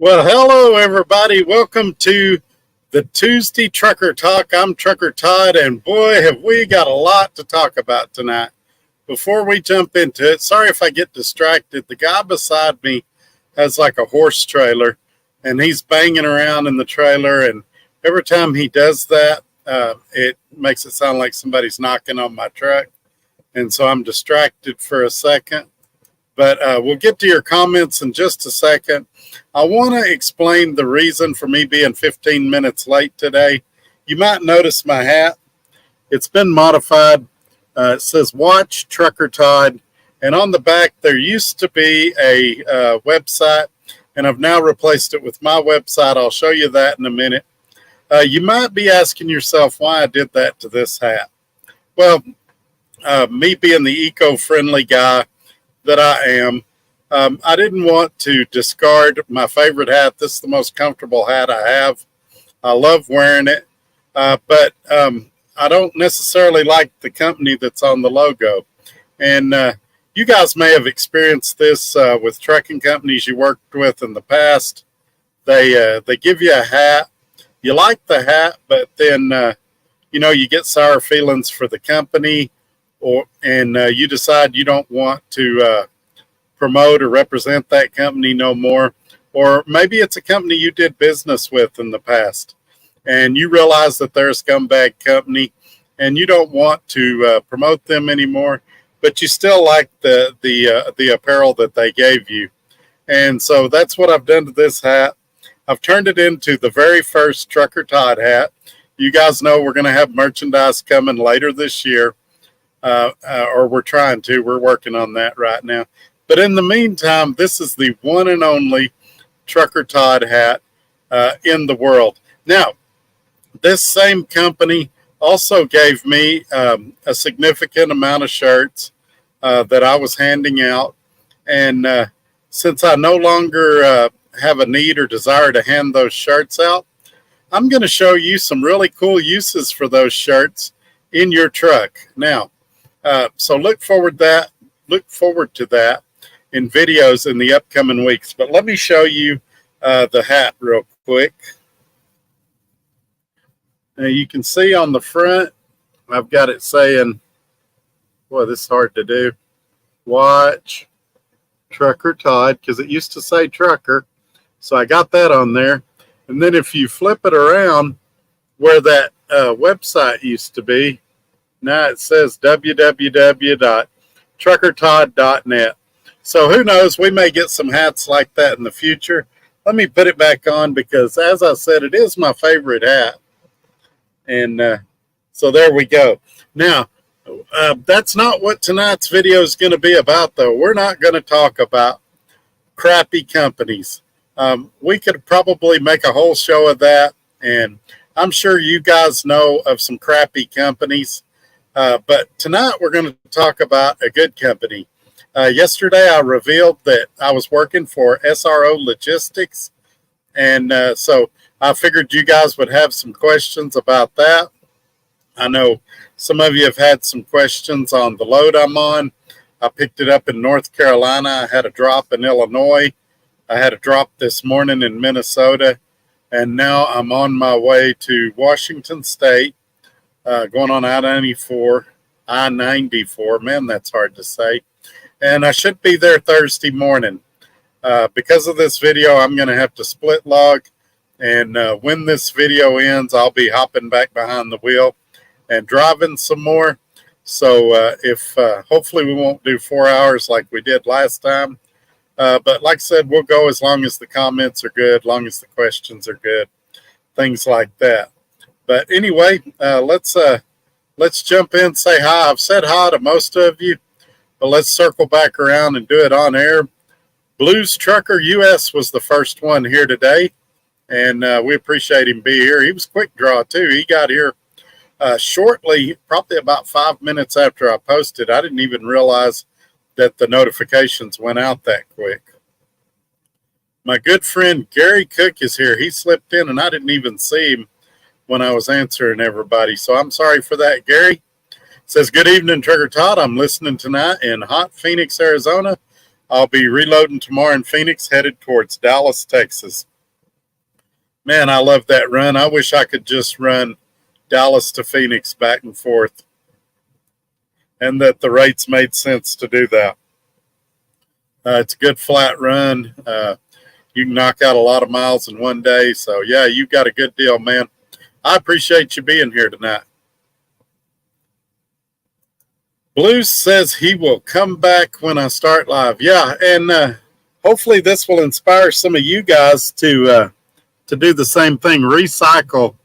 Well, hello, everybody. Welcome to the Tuesday Trucker Talk. I'm Trucker Todd, and boy, have we got a lot to talk about tonight. Before we jump into it, sorry if I get distracted. The guy beside me has like a horse trailer, and he's banging around in the trailer, and every time he does that, it makes it sound like somebody's knocking on my truck, and so I'm distracted for a second. But we'll get to your comments in just a second. I want to explain the reason for me being 15 minutes late today. You might notice my hat. It's been modified. It says Watch Trucker Todd. And on the back, there used to be a website, and I've now replaced it with my website. I'll show you that in a minute. You might be asking yourself why I did that to this hat. Well, me being the eco-friendly guy that I am, I didn't want to discard my favorite hat. This is the most comfortable hat I have. I love wearing it, but I don't necessarily like the company that's on the logo. And you guys may have experienced this with trucking companies you worked with in the past. They give you a hat. You like the hat, but then you get sour feelings for the company, and you decide you don't want to promote or represent that company no more. Or maybe it's a company you did business with in the past, and you realize that they're a scumbag company, and you don't want to promote them anymore, but you still like the apparel that they gave you. And so that's what I've done to this hat. I've turned it into the very first Trucker Todd hat. You guys know we're going to have merchandise coming later this year. Or we're trying to. We're working on that right now. But in the meantime, this is the one and only Trucker Todd hat in the world. Now, this same company also gave me a significant amount of shirts that I was handing out. And since I no longer have a need or desire to hand those shirts out, I'm going to show you some really cool uses for those shirts in your truck. Now, so look forward to that in videos in the upcoming weeks. But let me show you the hat real quick. Now you can see on the front, I've got it saying, boy, this is hard to do. Watch Trucker Todd, because it used to say Trucker. So I got that on there. And then if you flip it around where that website used to be, now it says www.truckertodd.net. So who knows, we may get some hats like that in the future. Let me put it back on because, as I said, it is my favorite hat. And so there we go. Now, that's not what tonight's video is going to be about, though. We're not going to talk about crappy companies. We could probably make a whole show of that, and I'm sure you guys know of some crappy companies. But tonight we're going to talk about a good company. Yesterday I revealed that I was working for SRO Logistics, and so I figured you guys would have some questions about that. I know some of you have had some questions on the load I'm on. I picked it up in North Carolina. I had a drop in Illinois. I had a drop this morning in Minnesota, and now I'm on my way to Washington State. Going on I-94, man, that's hard to say. And I should be there Thursday morning. Because of this video, I'm going to have to split log. And when this video ends, I'll be hopping back behind the wheel and driving some more. So hopefully we won't do 4 hours like we did last time. But like I said, we'll go as long as the comments are good, as long as the questions are good, things like that. But anyway, let's jump in, say hi. I've said hi to most of you, but let's circle back around and do it on air. Blues Trucker US was the first one here today, and we appreciate him being here. He was quick draw, too. He got here shortly, probably about 5 minutes after I posted. I didn't even realize that the notifications went out that quick. My good friend Gary Cook is here. He slipped in, and I didn't even see him when I was answering everybody. So I'm sorry for that, Gary. Says, good evening, Trucker Todd. I'm listening tonight in hot Phoenix, Arizona. I'll be reloading tomorrow in Phoenix, headed towards Dallas, Texas. Man, I love that run. I wish I could just run Dallas to Phoenix back and forth, and that the rates made sense to do that. It's a good flat run. You can knock out a lot of miles in one day. So, yeah, you got a good deal, man. I appreciate you being here tonight. Blue says he will come back when I start live. Yeah, and hopefully this will inspire some of you guys to do the same thing. Recycle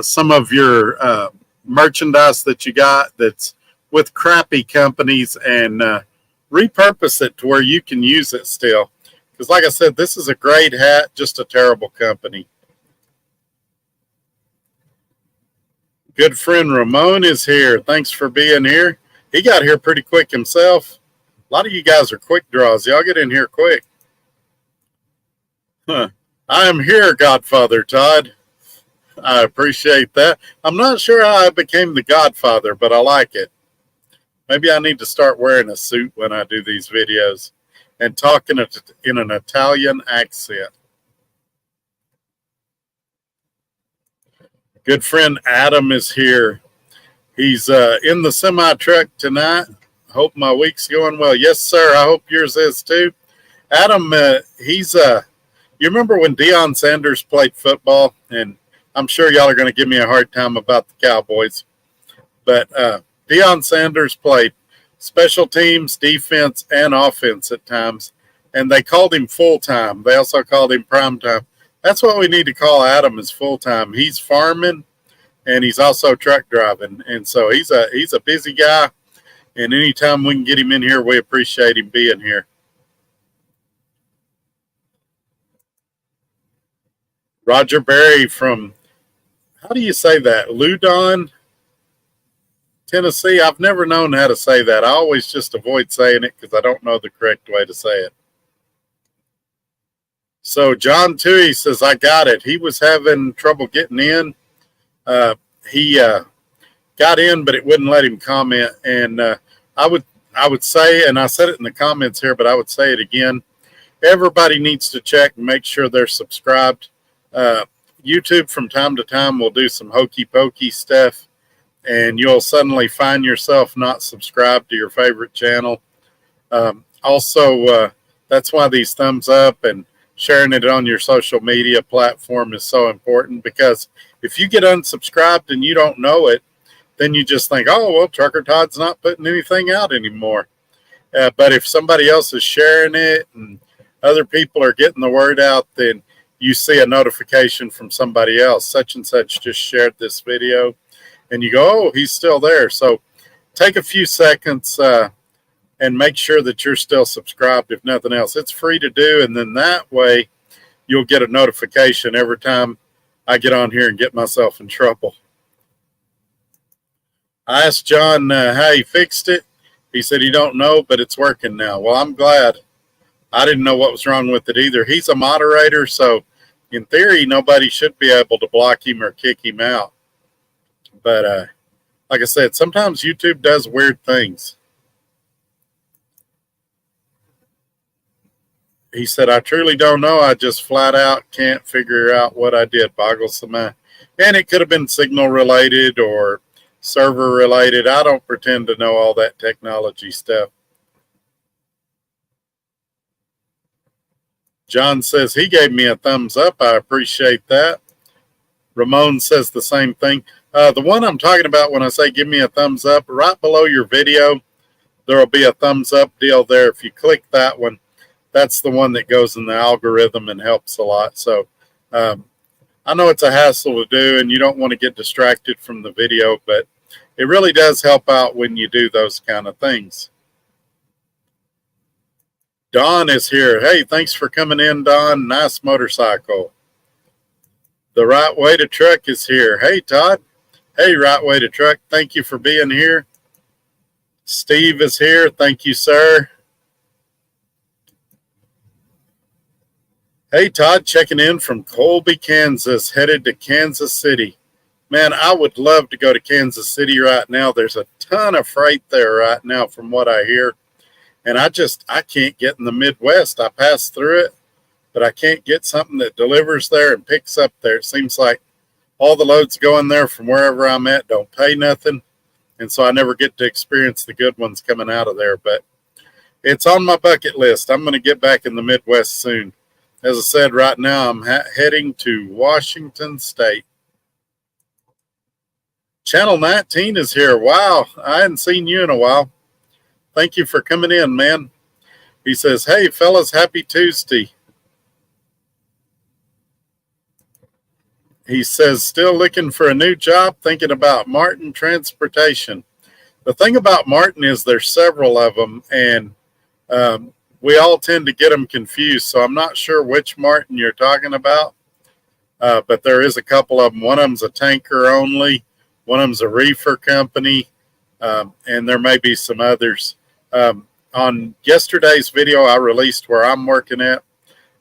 some of your merchandise that you got that's with crappy companies and repurpose it to where you can use it still. Because like I said, this is a great hat, just a terrible company. Good friend Ramon is here. Thanks for being here. He got here pretty quick himself. A lot of you guys are quick draws. Y'all get in here quick. Huh. I am here, Godfather Todd. I appreciate that. I'm not sure how I became the Godfather, but I like it. Maybe I need to start wearing a suit when I do these videos and talking in an Italian accent. Good friend Adam is here. He's in the semi truck tonight. Hope my week's going well. Yes, sir. I hope yours is too. Adam, he's you remember when Deion Sanders played football? And I'm sure y'all are going to give me a hard time about the Cowboys. But Deion Sanders played special teams, defense, and offense at times. And they called him full-time. They also called him prime-time. That's what we need to call Adam is full-time. He's farming, and he's also truck driving. And so he's a busy guy. And anytime we can get him in here, we appreciate him being here. Roger Berry from, how do you say that? Loudon, Tennessee. I've never known how to say that. I always just avoid saying it because I don't know the correct way to say it. So John Toohey says, I got it. He was having trouble getting in. He got in, but it wouldn't let him comment. And I would say, and I said it in the comments here, but I would say it again. Everybody needs to check and make sure they're subscribed. YouTube from time to time will do some hokey pokey stuff, and you'll suddenly find yourself not subscribed to your favorite channel. Also, that's why these thumbs up and sharing it on your social media platform is so important, because if you get unsubscribed and you don't know it, then you just think, oh, well, Trucker Todd's not putting anything out anymore. But if somebody else is sharing it and other people are getting the word out, then you see a notification from somebody else. Such and such just shared this video. And you go, oh, he's still there. So take a few seconds and make sure that you're still subscribed, if nothing else. It's free to do. And then that way you'll get a notification every time I get on here and get myself in trouble. I asked John how he fixed it. He said he don't know, but it's working now. Well, I'm glad. I didn't know what was wrong with it either. He's a moderator, so in theory, nobody should be able to block him or kick him out. But like I said, sometimes YouTube does weird things. He said, I truly don't know. I just flat out can't figure out what I did. Boggles the mind. And it could have been signal related or server related. I don't pretend to know all that technology stuff. John says he gave me a thumbs up. I appreciate that. Ramon says the same thing. The one I'm talking about when I say give me a thumbs up, right below your video, there will be a thumbs up deal there. If you click that one, that's the one that goes in the algorithm and helps a lot. So I know it's a hassle to do and you don't want to get distracted from the video, but it really does help out when you do those kind of things. Don is here. Hey, thanks for coming in, Don. Nice motorcycle. The Right Way to Truck is here. Hey, Todd. Hey, Right Way to Truck. Thank you for being here. Steve is here. Thank you, sir. Hey, Todd, checking in from Colby, Kansas, headed to Kansas City. Man, I would love to go to Kansas City right now. There's a ton of freight there right now from what I hear. And I can't get in the Midwest. I pass through it, but I can't get something that delivers there and picks up there. It seems like all the loads going there from wherever I'm at don't pay nothing, and so I never get to experience the good ones coming out of there. But it's on my bucket list. I'm going to get back in the Midwest soon. As I said, right now I'm heading to Washington State. Channel 19 is here. Wow, I hadn't seen you in a while. Thank you for coming in, man. He says, hey, fellas, happy Tuesday. He says, still looking for a new job, thinking about Martin Transportation. The thing about Martin is there's several of them, and we all tend to get them confused, so I'm not sure which Martin you're talking about, but there is a couple of them. One of them's a tanker only. One of them's a reefer company, and there may be some others. On yesterday's video, I released where I'm working at,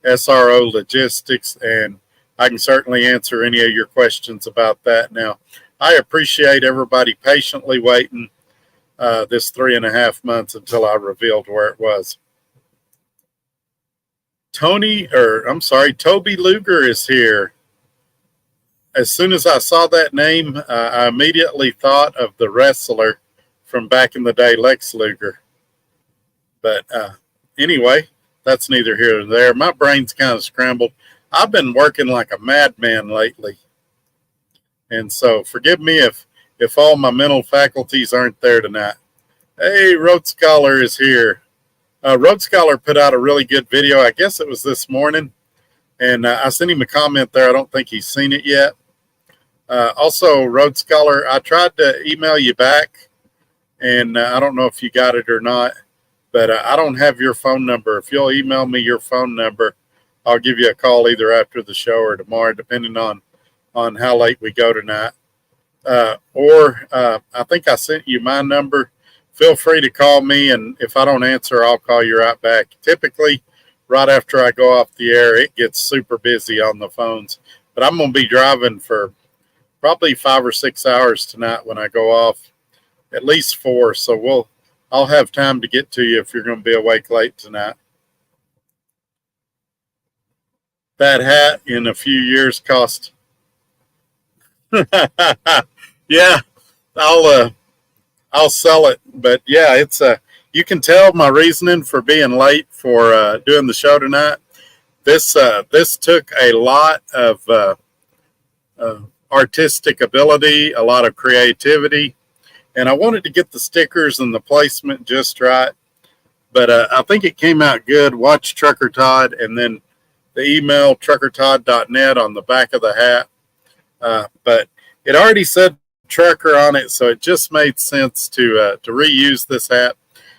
SRO Logistics, and I can certainly answer any of your questions about that. Now, I appreciate everybody patiently waiting this 3.5 months until I revealed where it was. Toby Luger is here. As soon as I saw that name, I immediately thought of the wrestler from back in the day, Lex Luger. But anyway, that's neither here nor there. My brain's kind of scrambled. I've been working like a madman lately. And so forgive me if all my mental faculties aren't there tonight. Hey, Road Scholar is here. Road Scholar put out a really good video. I guess it was this morning. And I sent him a comment there. I don't think he's seen it yet. Also, Road Scholar, I tried to email you back, and I don't know if you got it or not, but I don't have your phone number. If you'll email me your phone number, I'll give you a call either after the show or tomorrow, depending on how late we go tonight. Or I think I sent you my number. Feel free to call me, and if I don't answer, I'll call you right back. Typically, right after I go off the air, it gets super busy on the phones. But I'm going to be driving for probably 5 or 6 hours tonight when I go off, at least 4. So I'll have time to get to you if you're going to be awake late tonight. That hat in a few years cost. Yeah, I'll sell it. But yeah, it's you can tell my reasoning for being late for doing the show tonight. This took a lot of artistic ability, a lot of creativity, and I wanted to get the stickers and the placement just right. But I think it came out good. Watch Trucker Todd, and then the email truckertodd.net on the back of the hat. But it already said trucker on it, so it just made sense to reuse this hat.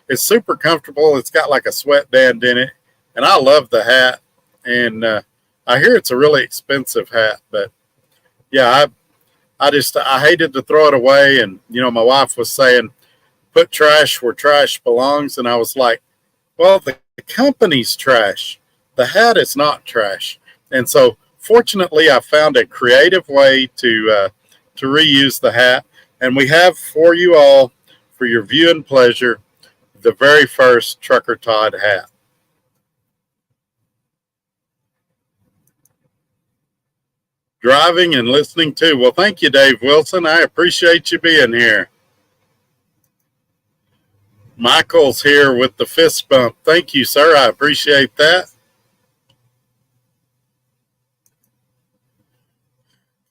It's super comfortable. It's got like a sweatband in it, and I love the hat. And I hear it's a really expensive hat, but yeah, I hated to throw it away. And my wife was saying, put trash where trash belongs, and I was like, well, the company's trash. The hat is not trash. And so fortunately, I found a creative way to reuse the hat. And we have for you all, for your viewing pleasure, the very first Trucker Todd hat. Driving and listening too. Well, thank you, Dave Wilson. I appreciate you being here. Michael's here with the fist bump. Thank you, sir. I appreciate that.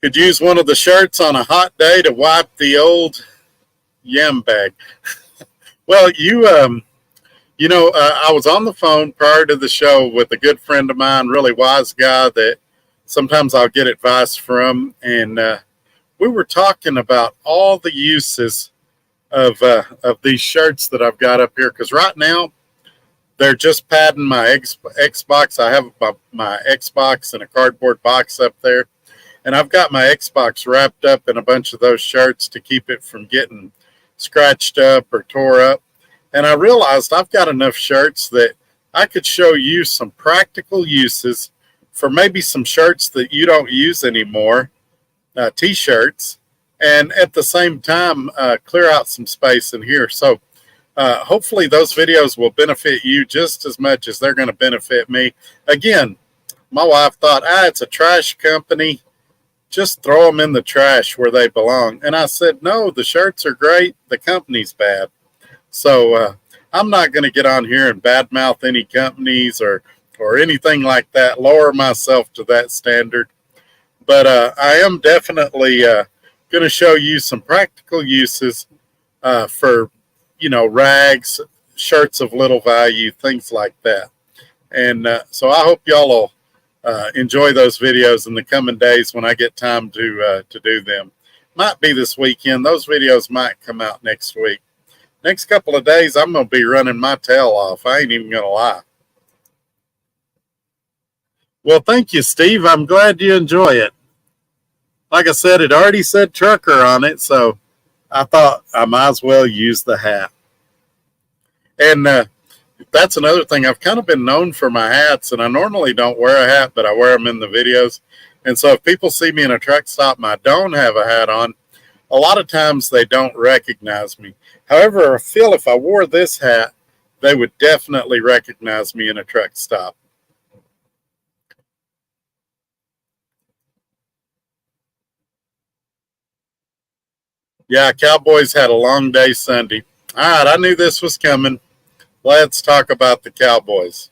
Could use one of the shirts on a hot day to wipe the old yam bag. Well, I was on the phone prior to the show with a good friend of mine, really wise guy that sometimes I'll get advice from, and we were talking about all the uses of these shirts that I've got up here, because right now they're just padding my Xbox. I have my Xbox in a cardboard box up there, and I've got my Xbox wrapped up in a bunch of those shirts to keep it from getting scratched up or tore up. And I realized I've got enough shirts that I could show you some practical uses for maybe some shirts that you don't use anymore, T-shirts, and at the same time clear out some space in here. So hopefully those videos will benefit you just as much as they're going to benefit me. Again, my wife thought, it's a trash company. Just throw them in the trash where they belong. And I said, no, the shirts are great. The company's bad. So I'm not going to get on here and badmouth any companies or anything like that, lower myself to that standard. But I am definitely going to show you some practical uses for, rags, shirts of little value, things like that. And so I hope y'all will enjoy those videos in the coming days when I get time to do them. Might be this weekend. Those videos might come out next week. Next couple of days, I'm going to be running my tail off. I ain't even going to lie. Well, thank you, Steve. I'm glad you enjoy it. Like I said, it already said trucker on it, so I thought I might as well use the hat. And that's another thing. I've kind of been known for my hats, and I normally don't wear a hat, but I wear them in the videos. And so if people see me in a truck stop and I don't have a hat on, a lot of times they don't recognize me. However, I feel if I wore this hat, they would definitely recognize me in a truck stop. Yeah, Cowboys had a long day Sunday. All right, I knew this was coming. Let's talk about the Cowboys.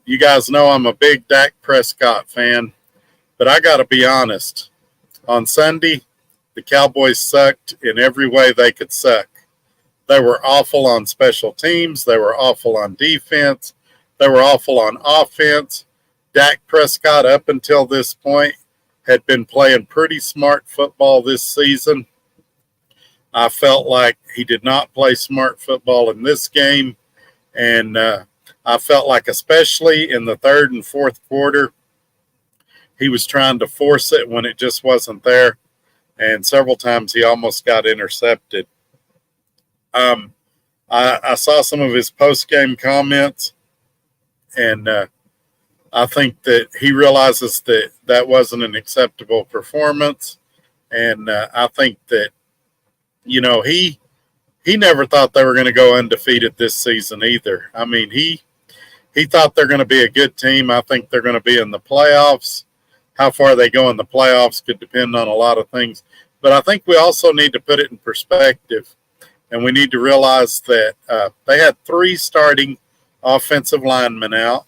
You guys know I'm a big Dak Prescott fan, but I got to be honest. On Sunday, the Cowboys sucked in every way they could suck. They were awful on special teams. They were awful on defense. They were awful on offense. Dak Prescott, up until this point, had been playing pretty smart football this season. I felt like he did not play smart football in this game. And I felt like, especially in the third and fourth quarter, he was trying to force it when it just wasn't there. And several times he almost got intercepted. I saw some of his post-game comments, and I think that he realizes that that wasn't an acceptable performance. And I think that, he never thought they were going to go undefeated this season either. I mean, he thought they're going to be a good team. I think they're going to be in the playoffs. How far they go in the playoffs could depend on a lot of things. But I think we also need to put it in perspective. And we need to realize that they had 3 starting offensive linemen out.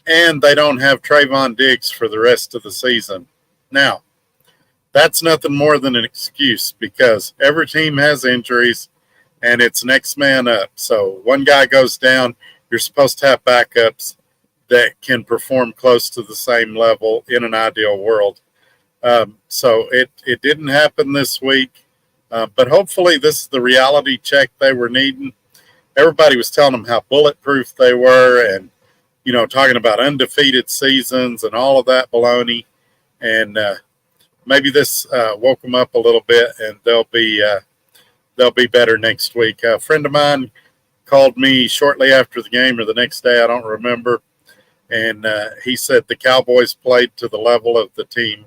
And they don't have Trayvon Diggs for the rest of the season. Now, that's nothing more than an excuse because every team has injuries and it's next man up. So one guy goes down, you're supposed to have backups that can perform close to the same level in an ideal world. So it didn't happen this week, but hopefully this is the reality check they were needing. Everybody was telling them how bulletproof they were and, talking about undefeated seasons and all of that baloney. And maybe this woke them up a little bit, and they'll be better next week. A friend of mine called me shortly after the game or the next day, I don't remember, and he said the Cowboys played to the level of the team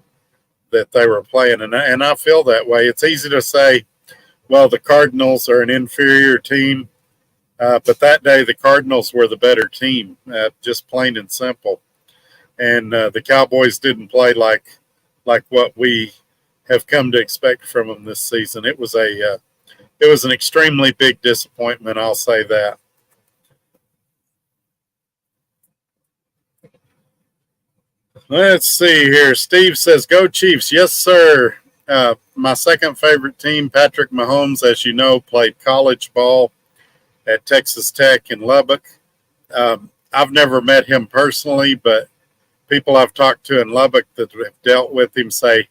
that they were playing, and I feel that way. It's easy to say, well, the Cardinals are an inferior team. But that day, the Cardinals were the better team, just plain and simple. And the Cowboys didn't play like what we have come to expect from them this season. It was an extremely big disappointment. I'll say that. Let's see here. Steve says, "Go Chiefs!" Yes, sir. My second favorite team, Patrick Mahomes, as you know, played college ball at Texas Tech in Lubbock. I've never met him personally, but people I've talked to in Lubbock that have dealt with him say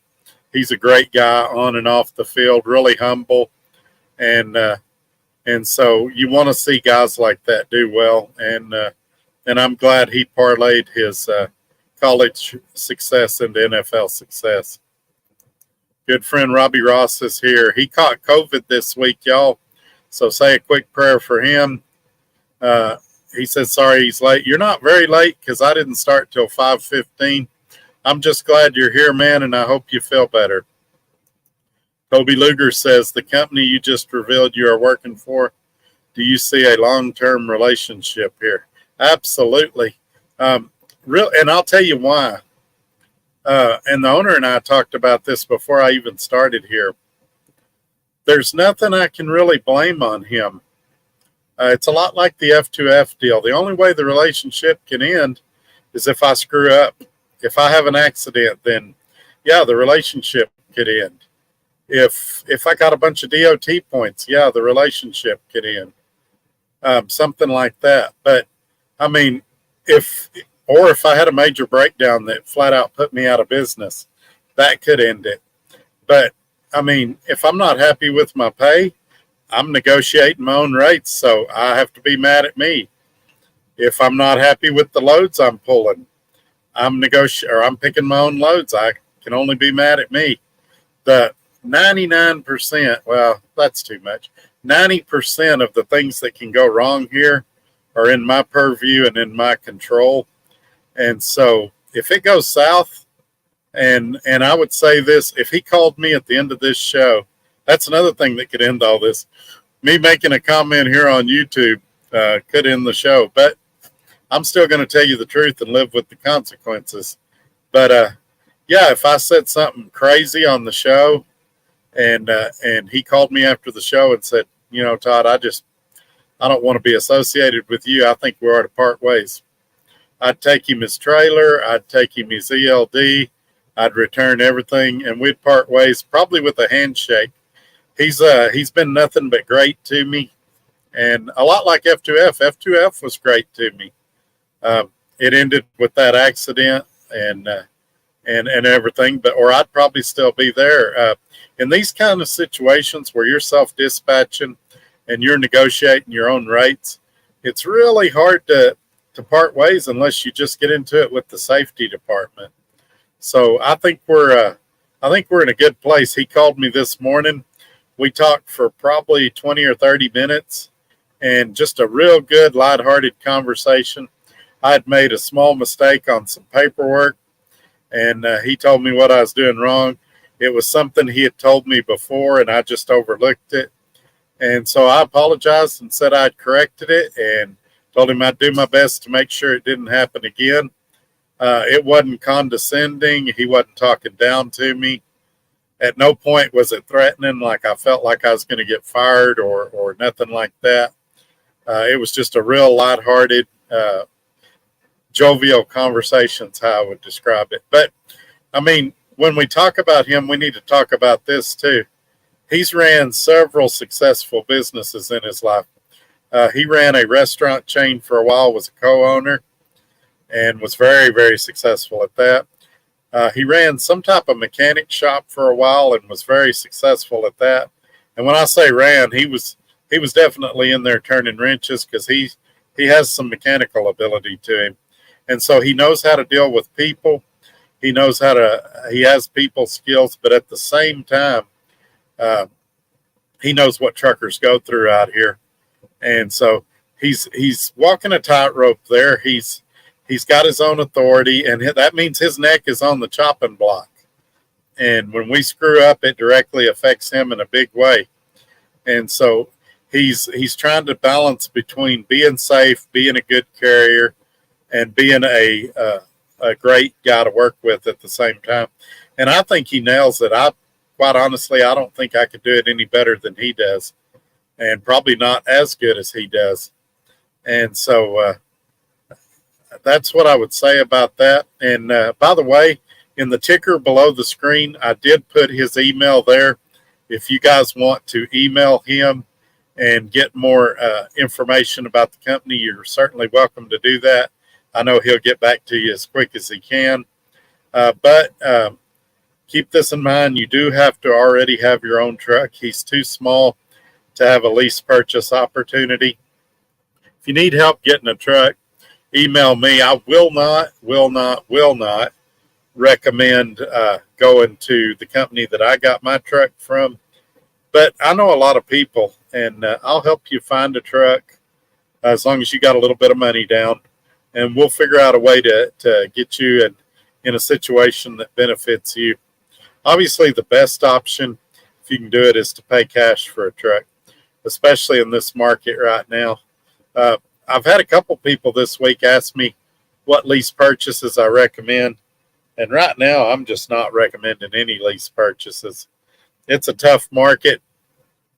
he's a great guy on and off the field, really humble. And so you want to see guys like that do well. And I'm glad he parlayed his college success into NFL success. Good friend Robbie Ross is here. He caught COVID this week, y'all. So say a quick prayer for him. He says, sorry he's late. You're not very late because I didn't start till 5:15. I'm just glad you're here, man, and I hope you feel better. Toby Luger says, the company you just revealed you are working for, do you see a long-term relationship here? Absolutely. real, and I'll tell you why. And the owner and I talked about this before I even started here. There's nothing I can really blame on him. It's a lot like the F2F deal. The only way the relationship can end is if I screw up. If I have an accident, then yeah, the relationship could end. If I got a bunch of DOT points, yeah, the relationship could end. Something like that. But I mean, if I had a major breakdown that flat out put me out of business, that could end it. But I mean, if I'm not happy with my pay, I'm negotiating my own rates, so I have to be mad at me. If I'm not happy with the loads I'm pulling, I'm picking my own loads. I can only be mad at me. The 99%, well, that's too much. 90% of the things that can go wrong here are in my purview and in my control. And so if it goes south, and I would say this, if he called me at the end of this show, that's another thing that could end all this. Me making a comment here on YouTube could end the show, but I'm still going to tell you the truth and live with the consequences. But yeah, if I said something crazy on the show, and he called me after the show and said, Todd, I don't want to be associated with you. I think we ought to part ways. I'd take him his trailer. I'd take him his ELD. I'd return everything, and we'd part ways, probably with a handshake. He's been nothing but great to me, and a lot like F2F. F2F was great to me. It ended with that accident and everything, or I'd probably still be there. In these kind of situations where you're self-dispatching and you're negotiating your own rates, it's really hard to part ways unless you just get into it with the safety department. So I think we're in a good place. He called me this morning. We talked for probably 20 or 30 minutes, and just a real good, lighthearted conversation. I had made a small mistake on some paperwork, and he told me what I was doing wrong. It was something he had told me before, and I just overlooked it. And so I apologized and said I'd corrected it, and told him I'd do my best to make sure it didn't happen again. It wasn't condescending. He wasn't talking down to me. At no point was it threatening, like I felt like I was going to get fired or nothing like that. It was just a real lighthearted, jovial conversation's how I would describe it. But, I mean, when we talk about him, we need to talk about this too. He's ran several successful businesses in his life. He ran a restaurant chain for a while, was a co-owner, and was very, very successful at that. He ran some type of mechanic shop for a while and was very successful at that. And when I say ran, he was definitely in there turning wrenches, because he has some mechanical ability to him. And so he knows how to deal with people. He has people skills, but at the same time, he knows what truckers go through out here. And so he's walking a tightrope there. He's got his own authority, and that means his neck is on the chopping block. And when we screw up, it directly affects him in a big way. And so he's trying to balance between being safe, being a good carrier, and being a great guy to work with at the same time. And I think he nails it. Quite honestly, I don't think I could do it any better than he does, and probably not as good as he does. And so that's what I would say about that. And by the way, in the ticker below the screen, I did put his email there. If you guys want to email him and get more information about the company, you're certainly welcome to do that. I know he'll get back to you as quick as he can. But keep this in mind. You do have to already have your own truck. He's too small to have a lease purchase opportunity. If you need help getting a truck, email me. I will not recommend going to the company that I got my truck from. But I know a lot of people, and I'll help you find a truck as long as you got a little bit of money down. And we'll figure out a way to get you in a situation that benefits you. Obviously, the best option, if you can do it, is to pay cash for a truck, especially in this market right now. I've had a couple people this week ask me, what lease purchases I recommend. And right now, I'm just not recommending any lease purchases. It's a tough market.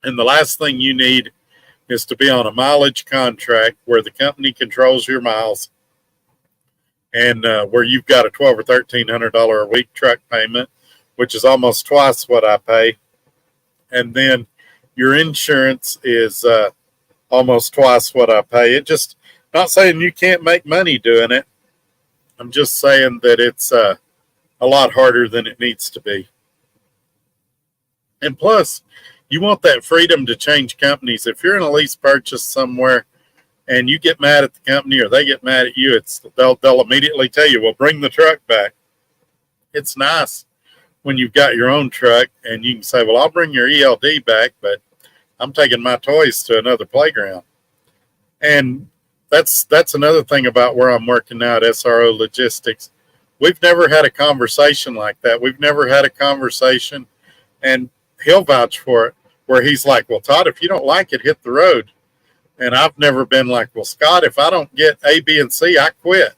And the last thing you need is to be on a mileage contract where the company controls your miles and where you've got a $1,200 or $1,300 a week truck payment, which is almost twice what I pay. And then your insurance is almost twice what I pay. It just, not saying you can't make money doing it. I'm just saying that it's a lot harder than it needs to be. And plus, you want that freedom to change companies. If you're in a lease purchase somewhere and you get mad at the company or they get mad at you, they'll immediately tell you, well, bring the truck back. It's nice when you've got your own truck and you can say, well, I'll bring your ELD back, but I'm taking my toys to another playground. And that's another thing about where I'm working now at SRO Logistics. We've never had a conversation like that. We've never had a conversation, and he'll vouch for it, where he's like, well, Todd, if you don't like it, hit the road. And I've never been like, well, Scott, if I don't get A, B, and C, I quit.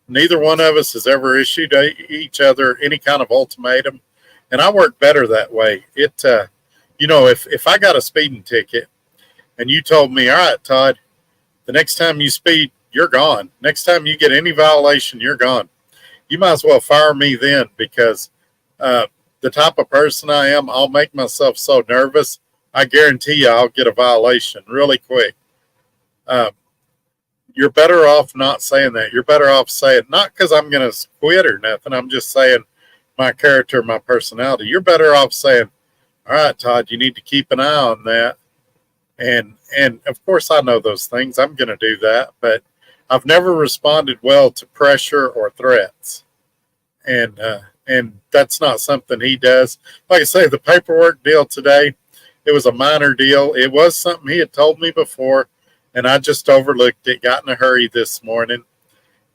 Neither one of us has ever issued each other any kind of ultimatum. And I work better that way. If I got a speeding ticket and you told me, all right, Todd, the next time you speed, you're gone. Next time you get any violation, you're gone. You might as well fire me then, because the type of person I am, I'll make myself so nervous, I guarantee you I'll get a violation really quick. You're better off not saying that. You're better off saying, not because I'm going to quit or nothing, I'm just saying my character, my personality. You're better off saying, all right, Todd, you need to keep an eye on that. And of course I know those things. I'm going to do that, but I've never responded well to pressure or threats. And that's not something he does. Like I say, the paperwork deal today, it was a minor deal. It was something he had told me before, and I just overlooked it, got in a hurry this morning.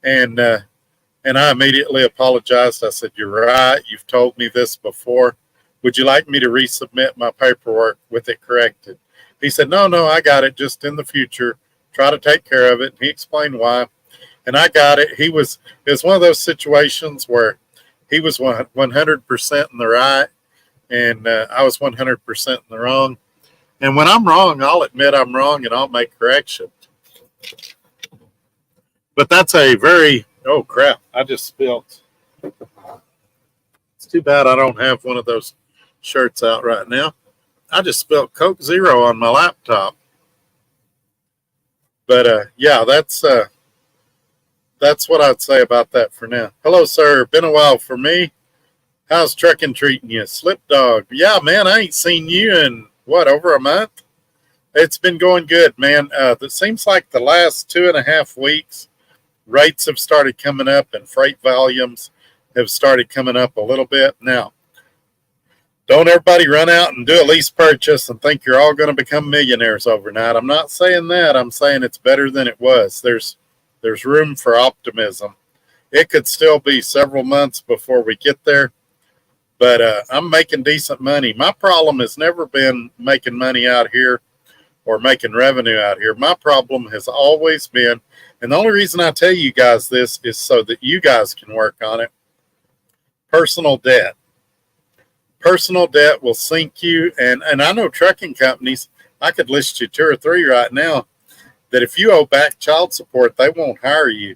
And I immediately apologized. I said, you're right. You've told me this before. Would you like me to resubmit my paperwork with it corrected? He said, no, I got it. Just in the future, try to take care of it. And he explained why. And I got it. It was one of those situations where he was 100% in the right, and I was 100% in the wrong. And when I'm wrong, I'll admit I'm wrong, and I'll make correction. But that's oh, crap, I just spilled. It's too bad I don't have one of those shirts out right now. I just spilled Coke Zero on my laptop. But, yeah, that's what I'd say about that for now. Hello, sir. Been a while for me. How's trucking treating you? Slip dog. Yeah, man, I ain't seen you in, over a month? It's been going good, man. It seems like the last 2.5 weeks, rates have started coming up and freight volumes have started coming up a little bit. Now, don't everybody run out and do a lease purchase and think you're all going to become millionaires overnight. I'm not saying that. I'm saying it's better than it was. There's room for optimism. It could still be several months before we get there, but I'm making decent money. My problem has never been making money out here or making revenue out here. My problem has always been, and the only reason I tell you guys this is so that you guys can work on it, personal debt. Personal debt will sink you, and I know trucking companies, I could list you 2 or 3 right now, that if you owe back child support, they won't hire you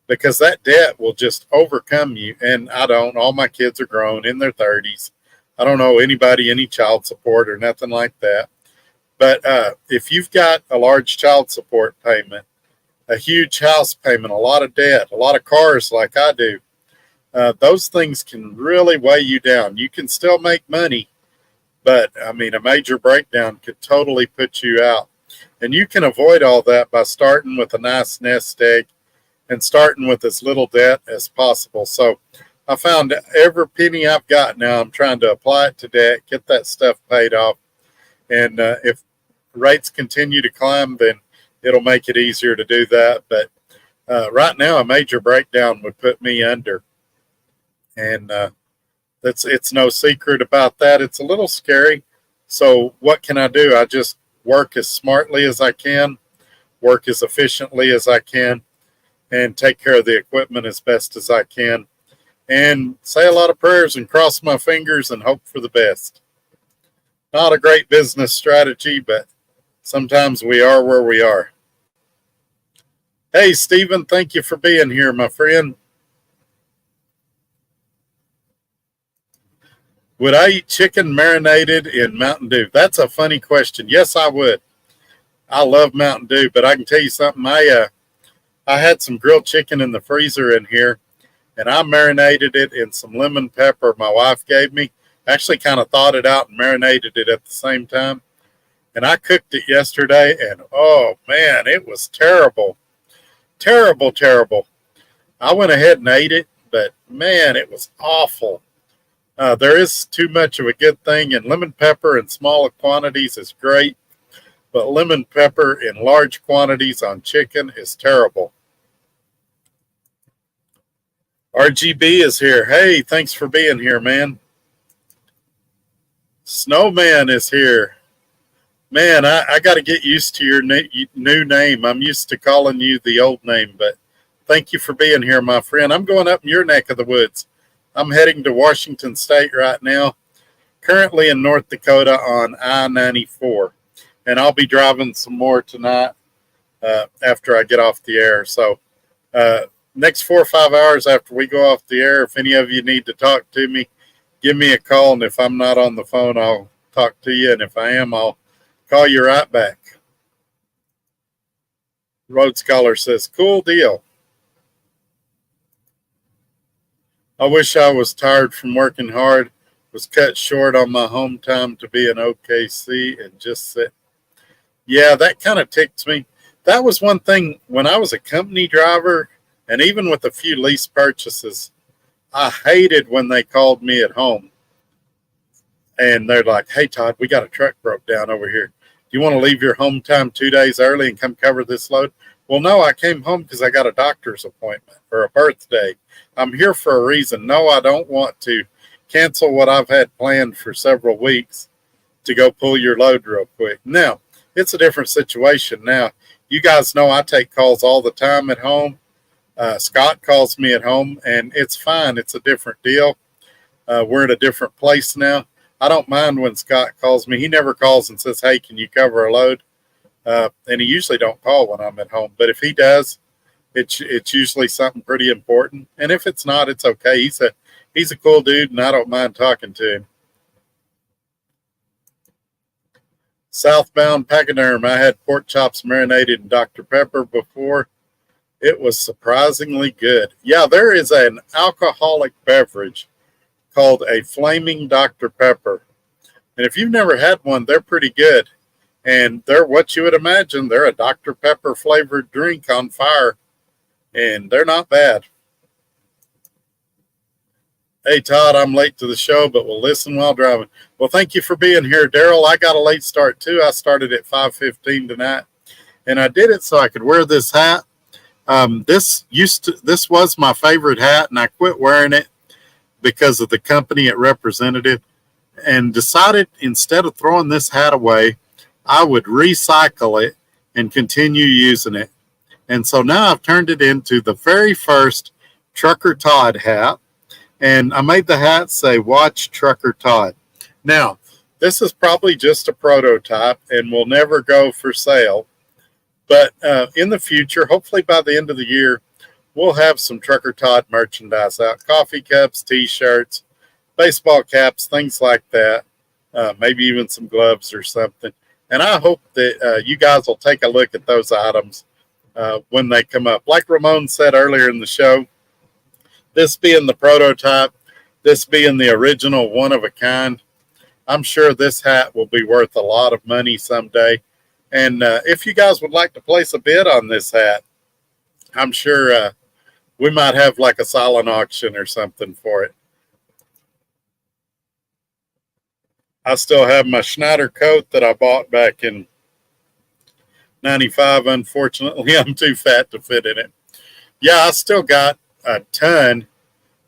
because that debt will just overcome you. And I don't. All my kids are grown in their 30s. I don't owe anybody any child support or nothing like that. But if you've got a large child support payment, a huge house payment, a lot of debt, a lot of cars like I do, those things can really weigh you down. You can still make money, but, I mean, a major breakdown could totally put you out. And you can avoid all that by starting with a nice nest egg and starting with as little debt as possible. So I found every penny I've got now, I'm trying to apply it to debt, get that stuff paid off. And if rates continue to climb, then it'll make it easier to do that. But right now, a major breakdown would put me under. And it's no secret about that. It's a little scary. So what can I do? I just work as smartly as I can, work as efficiently as I can, and take care of the equipment as best as I can, and say a lot of prayers and cross my fingers and hope for the best. Not a great business strategy, but sometimes we are where we are. Hey, Stephen, thank you for being here, my friend. Would I eat chicken marinated in Mountain Dew? That's a funny question. Yes, I would. I love Mountain Dew, but I can tell you something. I had some grilled chicken in the freezer in here, and I marinated it in some lemon pepper my wife gave me. Actually kind of thawed it out and marinated it at the same time. And I cooked it yesterday, and oh, man, it was terrible. Terrible, terrible. I went ahead and ate it, but, man, it was awful. There is too much of a good thing, and lemon pepper in small quantities is great, but lemon pepper in large quantities on chicken is terrible. RGB is here. Hey, thanks for being here, man. Snowman is here. Man, I got to get used to your new name. I'm used to calling you the old name, but thank you for being here, my friend. I'm going up in your neck of the woods. I'm heading to Washington State right now, currently in North Dakota on I-94, and I'll be driving some more tonight after I get off the air. So next 4 or 5 hours after we go off the air, if any of you need to talk to me, give me a call, and if I'm not on the phone, I'll talk to you, and if I am, I'll call you right back. Road Scholar says, cool deal. I wish I was tired from working hard, was cut short on my home time to be in OKC and just sit. Yeah, that kind of ticks me. That was one thing when I was a company driver, and even with a few lease purchases, I hated when they called me at home. And they're like, hey, Todd, we got a truck broke down over here. Do you want to leave your home time 2 days early and come cover this load? Well, no, I came home because I got a doctor's appointment or a birthday. I'm here for a reason. No, I don't want to cancel what I've had planned for several weeks to go pull your load real quick. Now, it's a different situation. Now, you guys know I take calls all the time at home. Scott calls me at home, and it's fine. It's a different deal. We're in a different place now. I don't mind when Scott calls me. He never calls and says, hey, can you cover a load? And he usually don't call when I'm at home. But if he does, it's usually something pretty important. And if it's not, it's okay. He's a cool dude, and I don't mind talking to him. Southbound Pachyderm. I had pork chops marinated in Dr. Pepper before. It was surprisingly good. Yeah, there is an alcoholic beverage called a Flaming Dr. Pepper. And if you've never had one, they're pretty good. And they're what you would imagine. They're a Dr. Pepper flavored drink on fire. And they're not bad. Hey, Todd, I'm late to the show, but we'll listen while driving. Well, thank you for being here, Daryl. I got a late start, too. I started at 5:15 tonight. And I did it so I could wear this hat. This was my favorite hat, and I quit wearing it because of the company it represented, and decided instead of throwing this hat away, I would recycle it and continue using it. And so now I've turned it into the very first Trucker Todd hat, and I made the hat say, watch Trucker Todd. Now, this is probably just a prototype and will never go for sale. But in the future, hopefully by the end of the year, we'll have some Trucker Todd merchandise out. Coffee cups, T-shirts, baseball caps, things like that. Maybe even some gloves or something. And I hope that you guys will take a look at those items when they come up. Like Ramon said earlier in the show, this being the prototype, this being the original one-of-a-kind, I'm sure this hat will be worth a lot of money someday. And if you guys would like to place a bid on this hat, I'm sure we might have like a silent auction or something for it. I still have my Schneider coat that I bought back in 95. Unfortunately, I'm too fat to fit in it. Yeah, I still got a ton,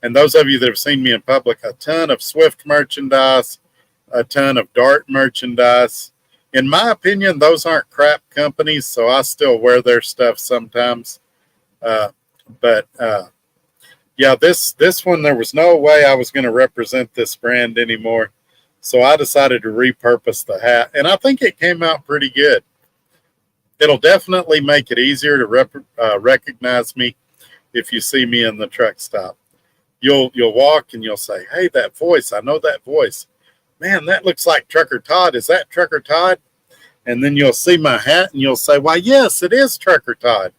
and those of you that have seen me in public, a ton of Swift merchandise, a ton of Dart merchandise. In my opinion, those aren't crap companies, so I still wear their stuff sometimes. But yeah, this one, there was no way I was going to represent this brand anymore. So I decided to repurpose the hat, and I think it came out pretty good. It'll definitely make it easier to recognize me if you see me in the truck stop. You'll walk and you'll say, "Hey, that voice! I know that voice. Man, that looks like Trucker Todd. Is that Trucker Todd?" And then you'll see my hat and you'll say, "Why, yes, it is Trucker Todd."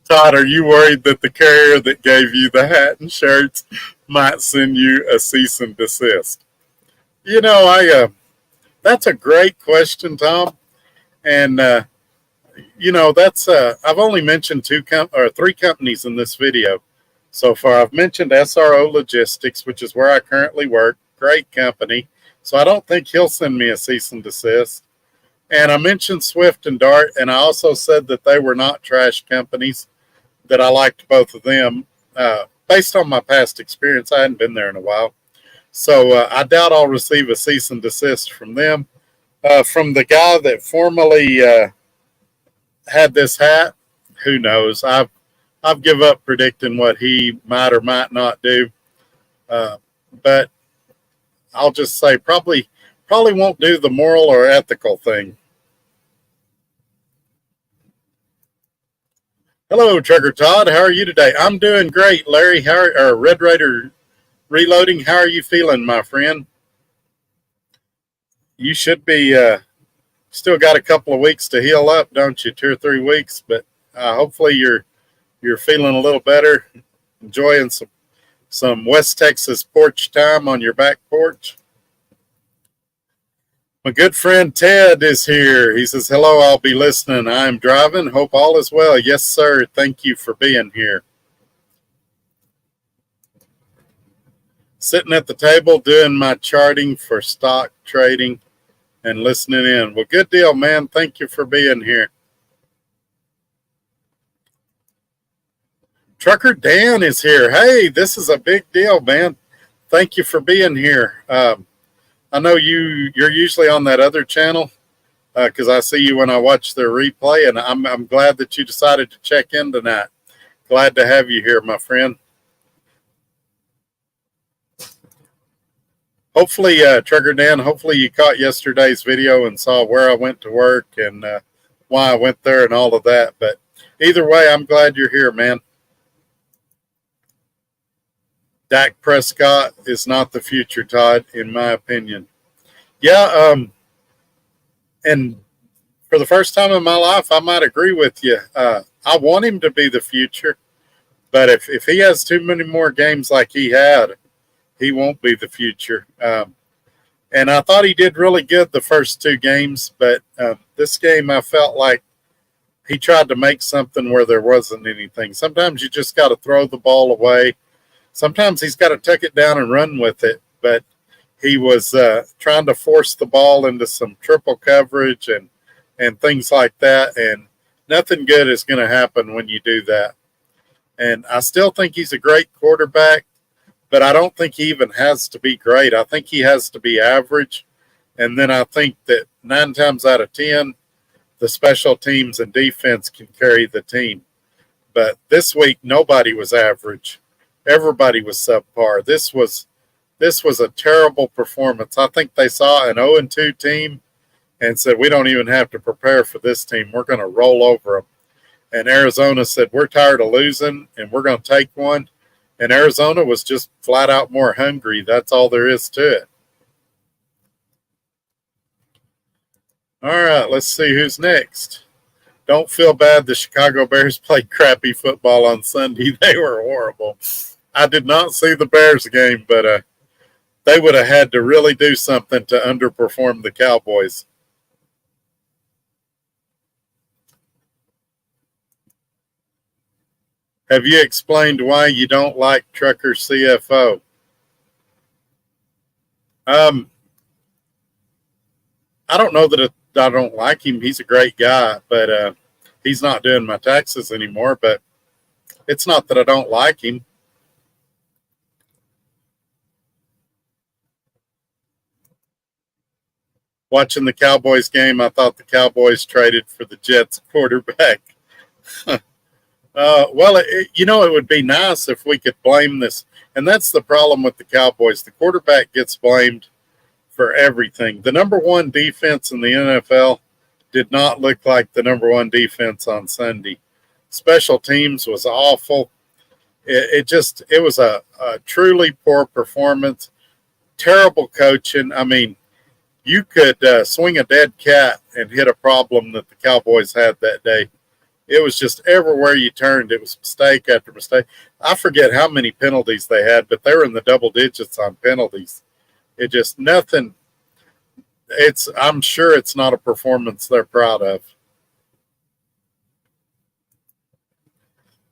Todd, are you worried that the carrier that gave you the hat and shirts might send you a cease and desist? You know, that's a great question, Tom. And that's I've only mentioned three companies in this video so far. I've mentioned SRO Logistics, which is where I currently work. Great company. So I don't think he'll send me a cease and desist. And I mentioned Swift and Dart, and I also said that they were not trash companies, that I liked both of them. Based on my past experience, I hadn't been there in a while. So I doubt I'll receive a cease and desist from them. From the guy that formerly had this hat, who knows? I've give up predicting what he might or might not do. But I'll just say probably won't do the moral or ethical thing. Hello, Trucker Todd. How are you today? I'm doing great, Larry. Red Raider Reloading? How are you feeling, my friend? You should be still got a couple of weeks to heal up, don't you? 2 or 3 weeks, but hopefully you're feeling a little better, enjoying some West Texas porch time on your back porch. My good friend Ted is here. He says, "Hello, I'll be listening. I'm driving. Hope all is well." Yes, sir. Thank you for being here. Sitting at the table doing my charting for stock trading and listening in. Well, good deal, man. Thank you for being here. Trucker Dan is here. Hey, this is a big deal, man. Thank you for being here. I know you're usually on that other channel because I see you when I watch the replay, and I'm glad that you decided to check in tonight. Glad to have you here, my friend. Hopefully, Trucker Dan, hopefully you caught yesterday's video and saw where I went to work and why I went there and all of that. But either way, I'm glad you're here, man. Dak Prescott is not the future, Todd, in my opinion. Yeah, and for the first time in my life, I might agree with you. I want him to be the future, but if he has too many more games like he had, he won't be the future. And I thought he did really good the first 2 games, but this game I felt like he tried to make something where there wasn't anything. Sometimes you just got to throw the ball away. Sometimes he's got to tuck it down and run with it, but he was trying to force the ball into some triple coverage and things like that, and nothing good is going to happen when you do that. And I still think he's a great quarterback, but I don't think he even has to be great. I think he has to be average, and then I think that 9 times out of 10, the special teams and defense can carry the team. But this week, nobody was average. Everybody was subpar. This was a terrible performance. I think they saw an 0-2 team and said, "We don't even have to prepare for this team. We're going to roll over them." And Arizona said, "We're tired of losing, and we're going to take one." And Arizona was just flat out more hungry. That's all there is to it. All right, let's see who's next. Don't feel bad. The Chicago Bears played crappy football on Sunday. They were horrible. I did not see the Bears game, but they would have had to really do something to underperform the Cowboys. Have you explained why you don't like Trucker CFO? I don't know that I don't like him. He's a great guy, but he's not doing my taxes anymore. But it's not that I don't like him. Watching the Cowboys game, I thought the Cowboys traded for the Jets quarterback. Well, it would be nice if we could blame this. And that's the problem with the Cowboys. The quarterback gets blamed for everything. The number one defense in the NFL did not look like the number one defense on Sunday. Special teams was awful. It was a truly poor performance. Terrible coaching. I mean, you could swing a dead cat and hit a problem that the Cowboys had that day. It was just everywhere you turned. It was mistake after mistake. I forget how many penalties they had, but they were in the double digits on penalties. It just nothing. I'm sure it's not a performance they're proud of.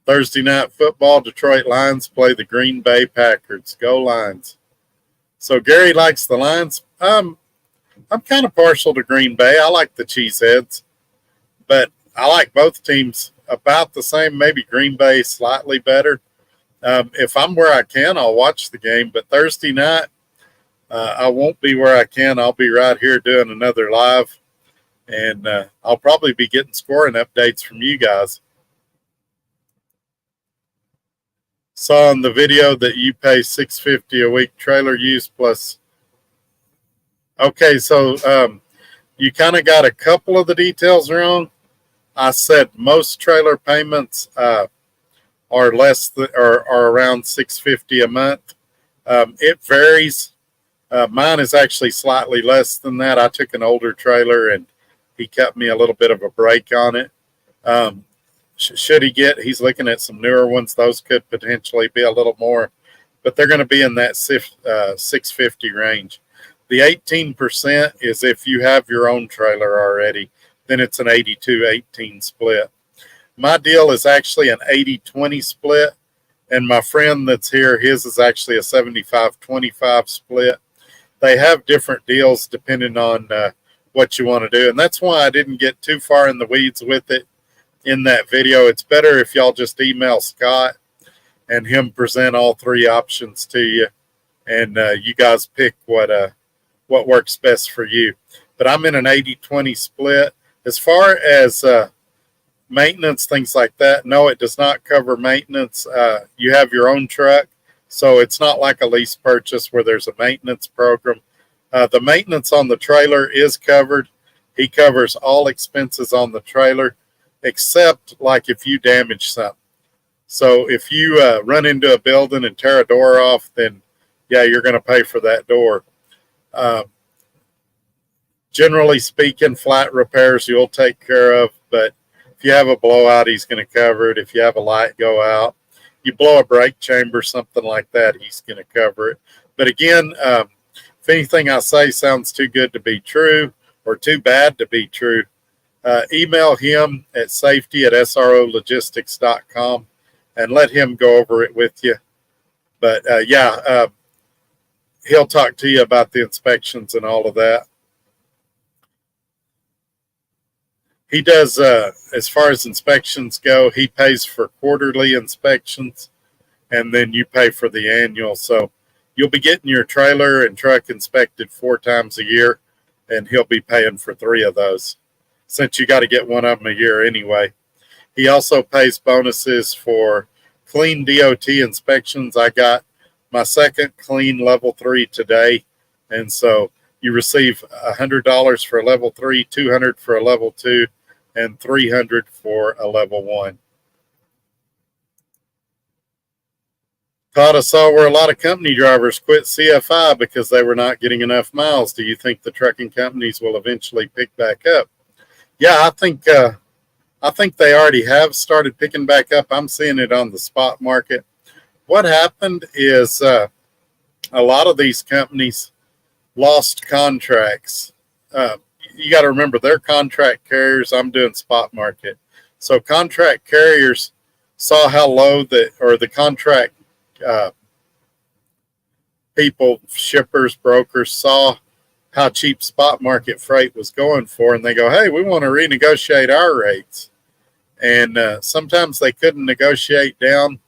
Thursday night football, Detroit Lions play the Green Bay Packers. Go Lions. So Gary likes the Lions. I'm kind of partial to Green Bay. I like the Cheeseheads, but I like both teams about the same, maybe Green Bay slightly better. If I'm where I can, I'll watch the game. But Thursday night, I won't be where I can. I'll be right here doing another live, and I'll probably be getting scoring updates from you guys. Saw in the video that you pay $650 a week trailer use plus. Okay, so you kind of got a couple of the details wrong. I said most trailer payments are less are around $650 a month. It varies. Mine is actually slightly less than that. I took an older trailer and he cut me a little bit of a break on it. He's looking at some newer ones. Those could potentially be a little more, but they're going to be in that $650 range. The 18% is if you have your own trailer already, then it's an 82-18 split. My deal is actually an 80-20 split, and my friend that's here, his is actually a 75-25 split. They have different deals depending on what you want to do, and that's why I didn't get too far in the weeds with it in that video. It's better if y'all just email Scott and him present all three options to you, and you guys pick what works best for you. But I'm in an 80-20 split. As far as maintenance, things like that, no, it does not cover maintenance. You have your own truck, so it's not like a lease purchase where there's a maintenance program. The maintenance on the trailer is covered. He covers all expenses on the trailer, except like if you damage something. So if you run into a building and tear a door off, then yeah, you're going to pay for that door. Generally speaking, flat repairs you'll take care of, but if you have a blowout, he's going to cover it. If you have a light go out, you blow a brake chamber, something like that, he's going to cover it. But again, if anything I say sounds too good to be true or too bad to be true, email him at safety@srologistics.com and let him go over it with you. But he'll talk to you about the inspections and all of that. He does, as far as inspections go, he pays for quarterly inspections, and then you pay for the annual. So you'll be getting your trailer and truck inspected 4 times a year, and he'll be paying for 3 of those, since you got to get one of them a year anyway. He also pays bonuses for clean DOT inspections. I got my second clean level 3 today, and so you receive $100 for a level 3, $200 for a level 2, and $300 for a level 1. Todd, I saw where a lot of company drivers quit CFI because they were not getting enough miles. Do you think the trucking companies will eventually pick back up? Yeah, I think they already have started picking back up. I'm seeing it on the spot market. What happened is a lot of these companies lost contracts. You got to remember, they're contract carriers. I'm doing spot market. So contract carriers saw how low the contract people, shippers, brokers, saw how cheap spot market freight was going for, and they go, hey, we want to renegotiate our rates. And sometimes they couldn't negotiate down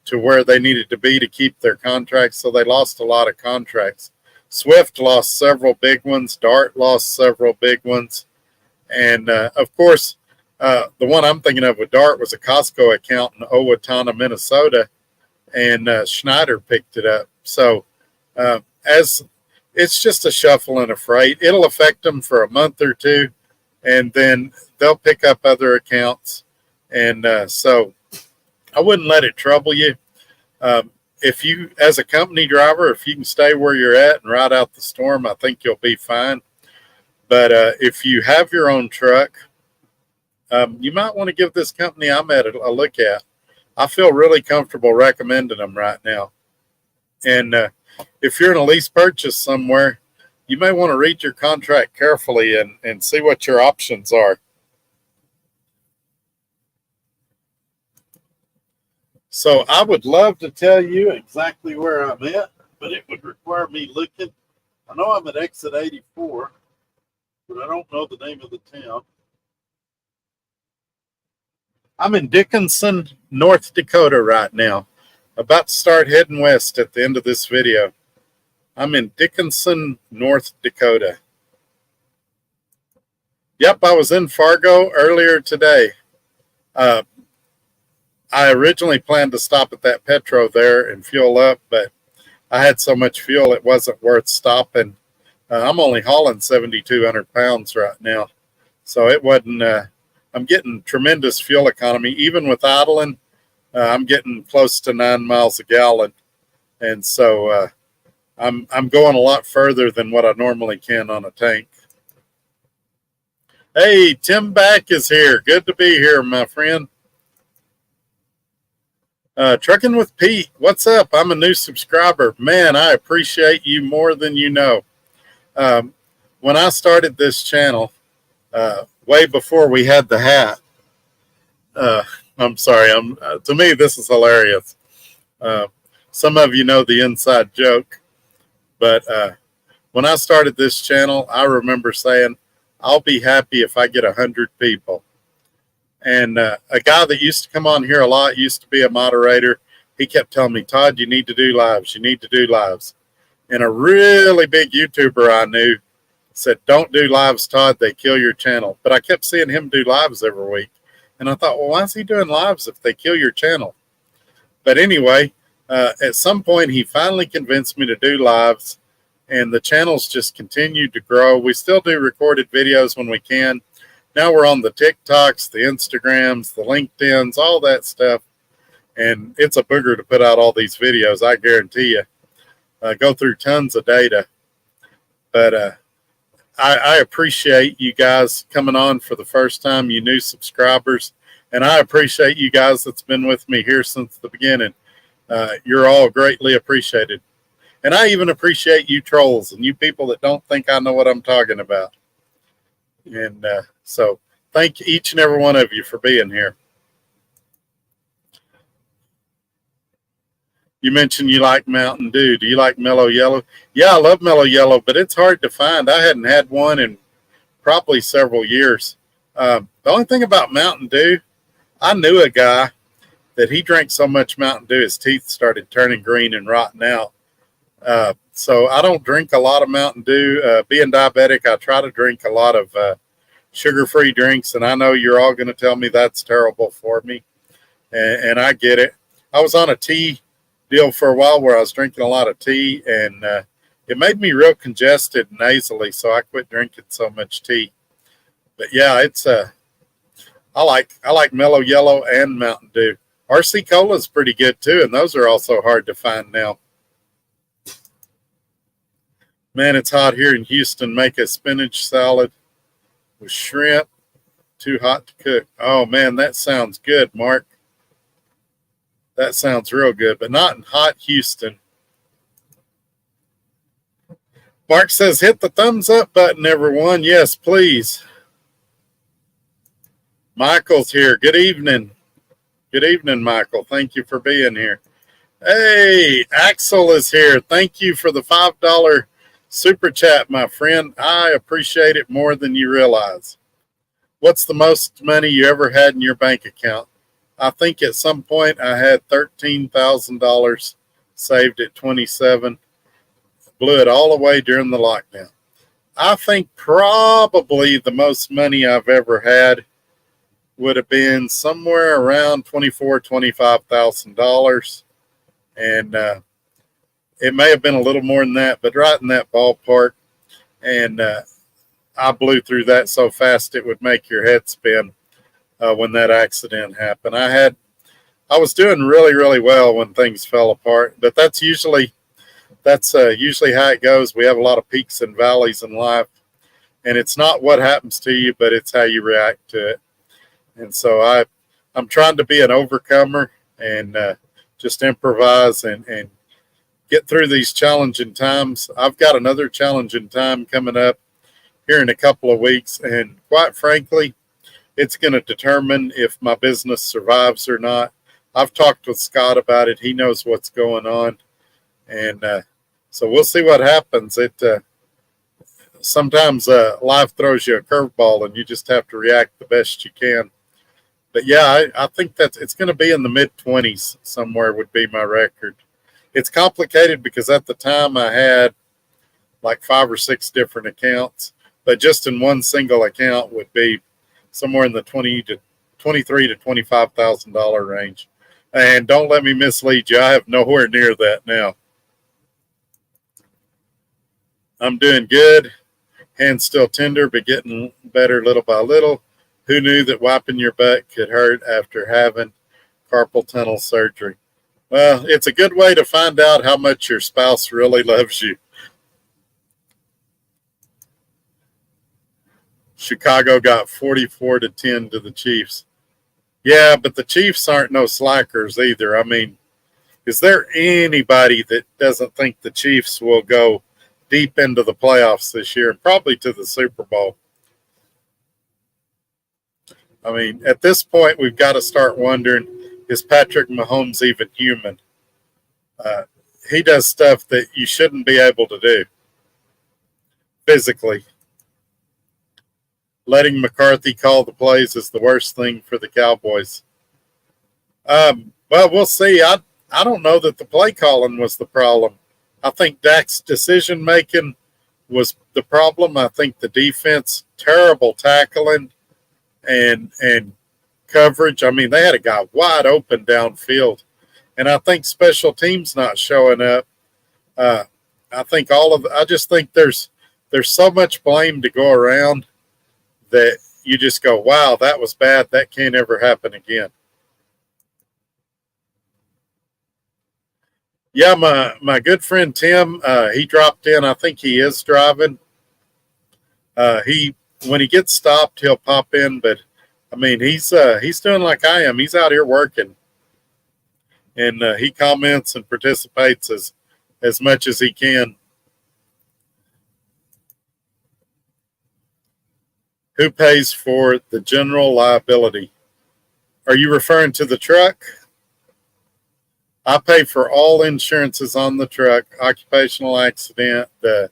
to where they needed to be to keep their contracts, so they lost a lot of contracts. Swift lost several big ones. Dart lost several big ones. And of course, the one I'm thinking of with Dart was a Costco account in Owatonna, Minnesota, and Schneider picked it up. So as it's just a shuffle and a freight, it'll affect them for a month or two, and then they'll pick up other accounts. And so I wouldn't let it trouble you. If you, as a company driver, if you can stay where you're at and ride out the storm, I think you'll be fine. But if you have your own truck, you might want to give this company I'm at a look at. I feel really comfortable recommending them right now. And if you're in a lease purchase somewhere, you may want to read your contract carefully and see what your options are. So I would love to tell you exactly where I'm at, but it would require me looking. I know I'm at exit 84, but I don't know the name of the town. I'm in Dickinson, North Dakota right now. About to start heading west at the end of this video. I'm in Dickinson, North Dakota. Yep, I was in Fargo earlier today. I originally planned to stop at that Petro there and fuel up, but I had so much fuel it wasn't worth stopping. I'm only hauling 7,200 pounds right now, so it wasn't. I'm getting tremendous fuel economy even with idling. I'm getting close to 9 miles a gallon, and so I'm going a lot further than what I normally can on a tank. Hey, Tim Back is here. Good to be here, my friend. Trucking with Pete, what's up? I'm a new subscriber. Man, I appreciate you more than you know. When I started this channel, way before we had the hat, I'm sorry, to me, this is hilarious. Some of you know the inside joke, but when I started this channel, I remember saying, I'll be happy if I get 100 people. And a guy that used to come on here a lot, used to be a moderator, he kept telling me, Todd, you need to do lives. You need to do lives. And a really big YouTuber I knew said, don't do lives, Todd. They kill your channel. But I kept seeing him do lives every week. And I thought, well, why is he doing lives if they kill your channel? But anyway, at some point, he finally convinced me to do lives. And the channel's just continued to grow. We still do recorded videos when we can. Now we're on the TikToks, the Instagrams, the LinkedIns, all that stuff. And it's a booger to put out all these videos, I guarantee you. Go through tons of data. But I appreciate you guys coming on for the first time, you new subscribers. And I appreciate you guys that's been with me here since the beginning. You're all greatly appreciated. And I even appreciate you trolls and you people that don't think I know what I'm talking about. And so thank each and every one of you for being here. You mentioned you like Mountain Dew. Do you like Mellow Yellow? Yeah, I love Mellow Yellow, but it's hard to find. I hadn't had one in probably several years. The only thing about Mountain Dew, I knew a guy that he drank so much Mountain Dew, his teeth started turning green and rotting out. So I don't drink a lot of Mountain Dew. Being diabetic, I try to drink a lot of sugar-free drinks, and I know you're all going to tell me that's terrible for me, and I get it. I was on a tea deal for a while where I was drinking a lot of tea, and it made me real congested nasally, so I quit drinking so much tea. But yeah, it's I like Mellow Yellow and Mountain Dew. RC Cola is pretty good too, and those are also hard to find now. Man, it's hot here in Houston. Make a spinach salad with shrimp. Too hot to cook. Oh man, that sounds good, Mark. That sounds real good, but not in hot Houston. Mark says, hit the thumbs up button, everyone. Yes, please. Michael's here. Good evening. Good evening, Michael. Thank you for being here. Hey, Axel is here. Thank you for the $5 super chat, my friend. I appreciate it more than you realize. What's the most money you ever had in your bank account? I think at some point I had $13,000 saved at 27. blew it all away during the lockdown. I think probably the most money I've ever had would have been somewhere around $25,000, and it may have been a little more than that, but right in that ballpark. And I blew through that so fast it would make your head spin when that accident happened. I was doing really, really well when things fell apart, but that's usually how it goes. We have a lot of peaks and valleys in life, and it's not what happens to you, but it's how you react to it. And so I'm trying to be an overcomer and just improvise and get through these challenging times. I've got another challenging time coming up here in a couple of weeks, and quite frankly, it's going to determine if my business survives or not. I've talked with Scott about it. He knows what's going on, and so we'll see what happens. Sometimes life throws you a curveball, and you just have to react the best you can. But yeah, I think that it's going to be in the mid-20s somewhere would be my record. It's complicated because at the time I had like 5 or 6 different accounts, but just in one single account would be somewhere in the $23,000 to $25,000 range. And don't let me mislead you, I have nowhere near that now. I'm doing good. Hands still tender, but getting better little by little. Who knew that wiping your butt could hurt after having carpal tunnel surgery? Well, it's a good way to find out how much your spouse really loves you. Chicago got 44-10 to the Chiefs. Yeah, but the Chiefs aren't no slackers either. I mean, is there anybody that doesn't think the Chiefs will go deep into the playoffs this year and probably to the Super Bowl? I mean, at this point, we've got to start wondering, is Patrick Mahomes even human? He does stuff that you shouldn't be able to do physically. Letting McCarthy call the plays is the worst thing for the Cowboys. Well, we'll see. I don't know that the play calling was the problem. I think Dak's decision making was the problem. I think the defense, terrible tackling and coverage. I mean, they had a guy wide open downfield, and I think special teams not showing up. I just think there's so much blame to go around that you just go, wow, that was bad. That can't ever happen again. Yeah, my good friend Tim, he dropped in. I think he is driving. When he gets stopped, he'll pop in. But I mean, he's doing like I am. He's out here working, and he comments and participates as much as he can. Who pays for the general liability? Are you referring to the truck? I pay for all insurances on the truck, occupational accident, the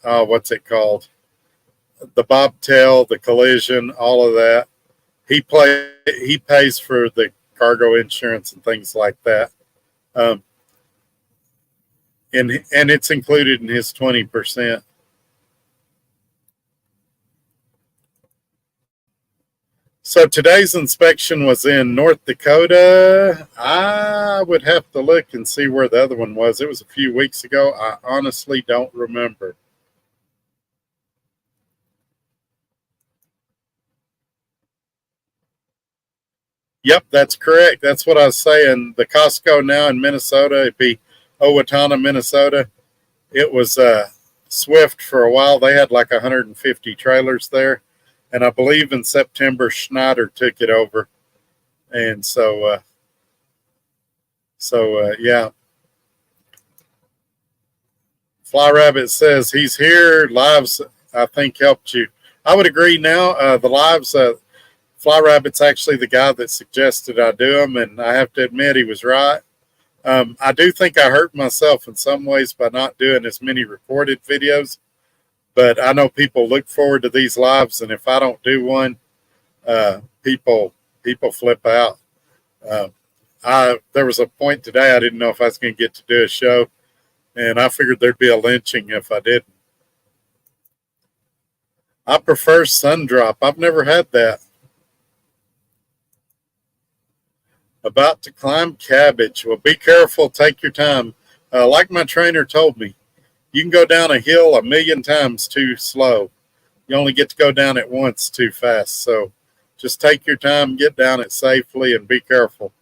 what's it called? The bobtail, the collision, all of that. He pays for the cargo insurance and things like that. And it's included in his 20%. So today's inspection was in North Dakota. I would have to look and see where the other one was. It was a few weeks ago. I honestly don't remember. Yep, that's correct. That's what I was saying. The Costco now in Minnesota, it'd be Owatonna, Minnesota. It was Swift for a while. They had like 150 trailers there. And I believe in September, Schneider took it over. And so yeah. Fly Rabbit says he's here. Lives, I think, helped you. I would agree now. The lives, Fly Rabbit's actually the guy that suggested I do them. And I have to admit he was right. I do think I hurt myself in some ways by not doing as many recorded videos. But I know people look forward to these lives, and if I don't do one, people flip out. There was a point today I didn't know if I was going to get to do a show, and I figured there'd be a lynching if I didn't. I prefer Sundrop. I've never had that. About to climb cabbage. Well, be careful. Take your time. Like my trainer told me, you can go down a hill 1,000,000 times too slow. You only get to go down it once too fast. So just take your time, get down it safely, and be careful.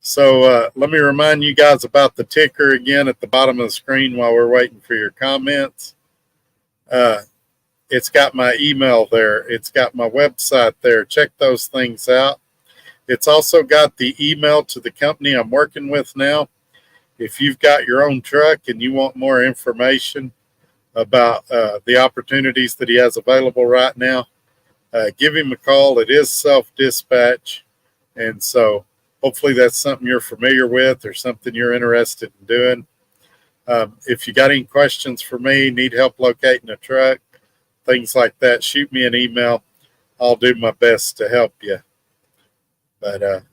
So let me remind you guys about the ticker again at the bottom of the screen while we're waiting for your comments. It's got my email there. It's got my website there. Check those things out. It's also got the email to the company I'm working with now. If you've got your own truck and you want more information about the opportunities that he has available right now, give him a call. It is self-dispatch. And so hopefully that's something you're familiar with or something you're interested in doing. If you got any questions for me, need help locating a truck, things like that, shoot me an email. I'll do my best to help you. But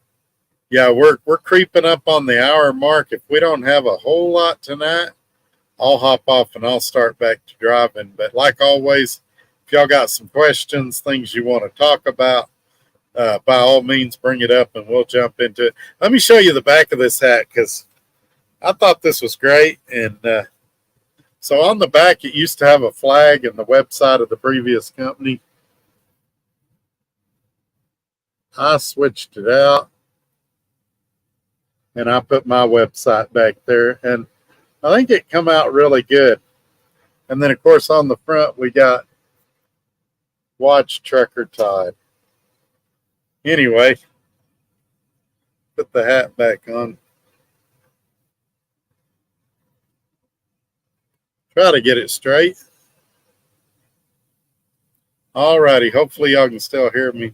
yeah, we're creeping up on the hour mark. If we don't have a whole lot tonight, I'll hop off and I'll start back to driving. But like always, if y'all got some questions, things you want to talk about, by all means, bring it up and we'll jump into it. Let me show you the back of this hat because I thought this was great. And so on the back, it used to have a flag and the website of the previous company. I switched it out and I put my website back there. And I think it come out really good. And then, of course, on the front, we got Watch Trucker Todd. Anyway, put the hat back on. Try to get it straight. All righty. Hopefully y'all can still hear me.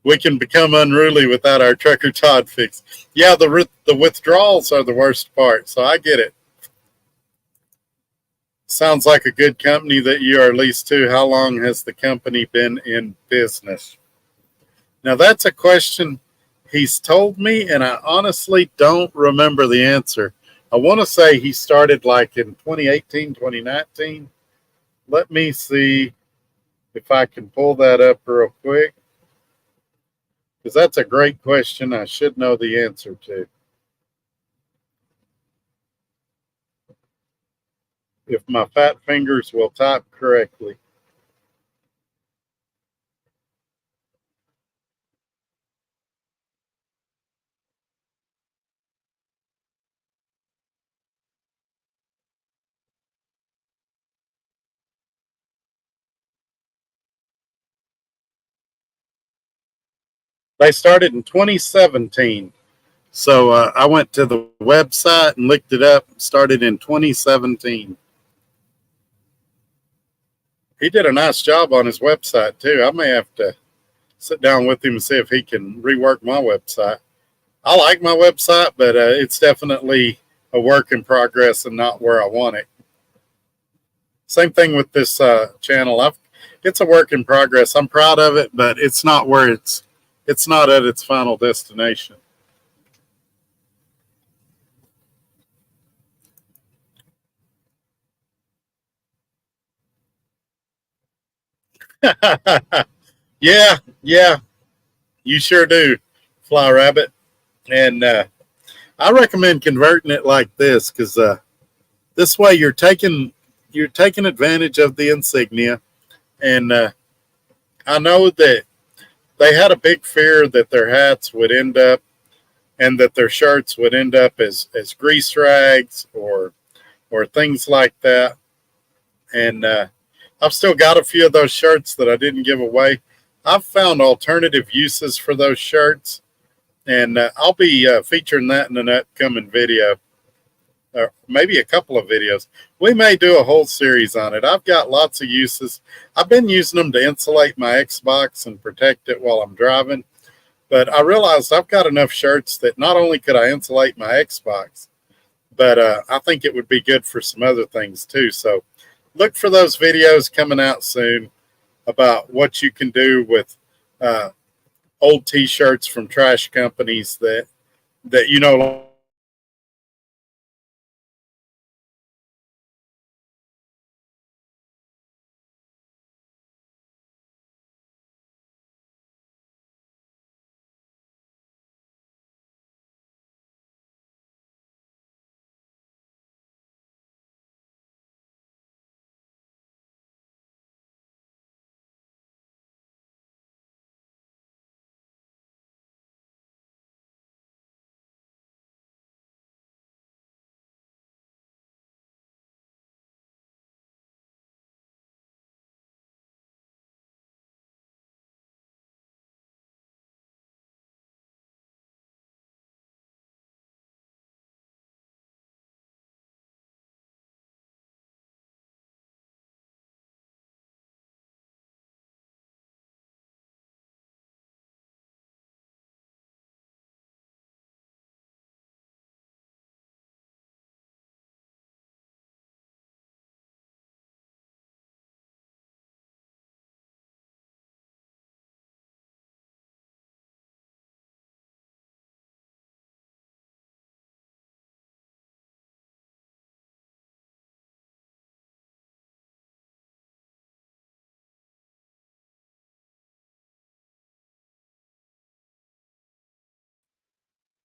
We can become unruly without our Trucker Todd fix. Yeah, the withdrawals are the worst part, so I get it. Sounds like a good company that you are leased to. How long has the company been in business? Now, that's a question he's told me, and I honestly don't remember the answer. I want to say he started like in 2018, 2019. Let me see if I can pull that up real quick, because that's a great question I should know the answer to. If my fat fingers will type correctly. They started in 2017. So I went to the website and looked it up. Started in 2017. He did a nice job on his website, too. I may have to sit down with him and see if he can rework my website. I like my website, but it's definitely a work in progress and not where I want it. Same thing with this channel. It's a work in progress. I'm proud of it, but it's not where it's not at its final destination. Yeah, you sure do, Fly Rabbit. And I recommend converting it like this, because this way you're taking advantage of the insignia. And I know that they had a big fear that their hats would end up and that their shirts would end up as grease rags or things like that. And I've still got a few of those shirts that I didn't give away. I've found alternative uses for those shirts, and I'll be featuring that in an upcoming video, or maybe a couple of videos. We may do a whole series on it. I've got lots of uses. I've been using them to insulate my Xbox and protect it while I'm driving, but I realized I've got enough shirts that not only could I insulate my Xbox, but I think it would be good for some other things too. So look for those videos coming out soon about what you can do with old T-shirts from trash companies that you know.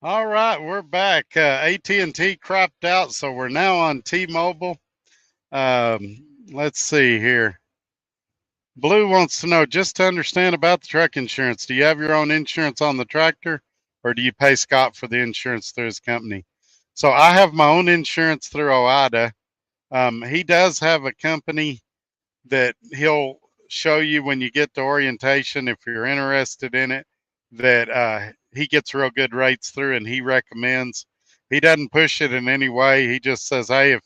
All right, we're back. AT&T crapped out, so we're now on T-Mobile. Let's see here. Blue wants to know, just to understand about the truck insurance, do you have your own insurance on the tractor, or do you pay Scott for the insurance through his company? So I have my own insurance through OIDA. He does have a company that he'll show you when you get to orientation if you're interested in it, that he gets real good rates through and he recommends. He doesn't push it in any way. He just says, hey, if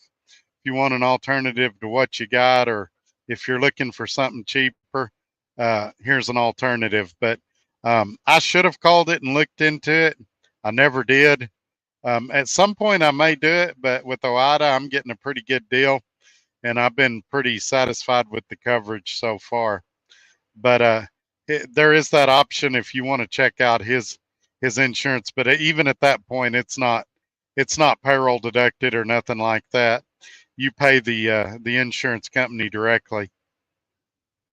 you want an alternative to what you got, or if you're looking for something cheaper, here's an alternative. But I should have called it and looked into it. I never did. At some point I may do it, but with OIDA, I'm getting a pretty good deal, and I've been pretty satisfied with the coverage so far. But there is that option if you want to check out his insurance. But even at that point, it's not payroll deducted or nothing like that. You pay the insurance company directly.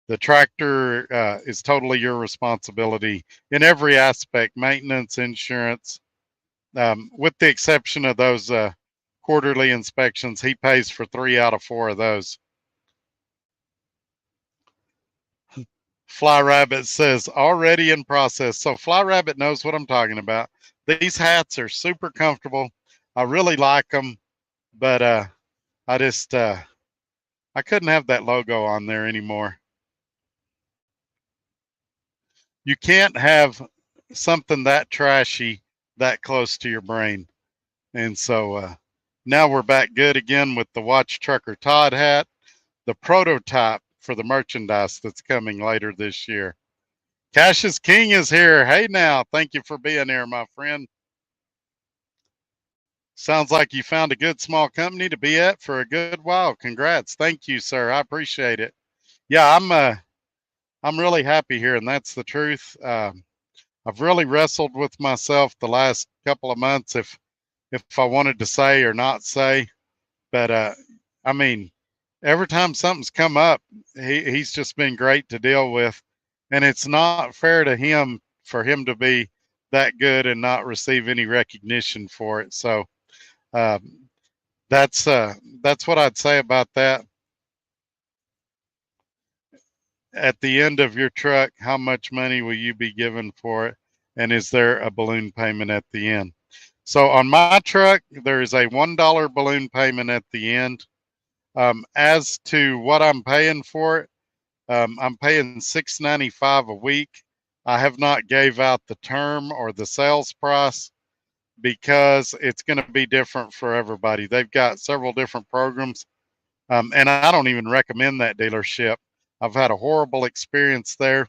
The tractor is totally your responsibility in every aspect: maintenance, insurance, with the exception of those quarterly inspections. He pays for 3 out of 4 of those. Fly Rabbit says already in process. So Fly Rabbit knows what I'm talking about. These hats are super comfortable. I really like them, but I just I couldn't have that logo on there anymore. You can't have something that trashy that close to your brain. And so now we're back good again with the Watch Trucker Todd hat, the prototype for the merchandise that's coming later this year. Cassius King is here. Hey now, thank you for being here, my friend. Sounds like you found a good small company to be at for a good while. Congrats. Thank you, sir. I appreciate it. Yeah, I'm really happy here, and that's the truth. I've really wrestled with myself the last couple of months if I wanted to say or not say, but I mean, every time something's come up, he's just been great to deal with, and it's not fair to him for him to be that good and not receive any recognition for it. So um, that's what I'd say about that. At the end of your truck, how much money will you be given for it, and is there a balloon payment at the end? So on my truck, there is a $1 balloon payment at the end. As to what I'm paying for it, I'm paying $6.95 a week. I have not gave out the term or the sales price because it's going to be different for everybody. They've got several different programs, and I don't even recommend that dealership. I've had a horrible experience there,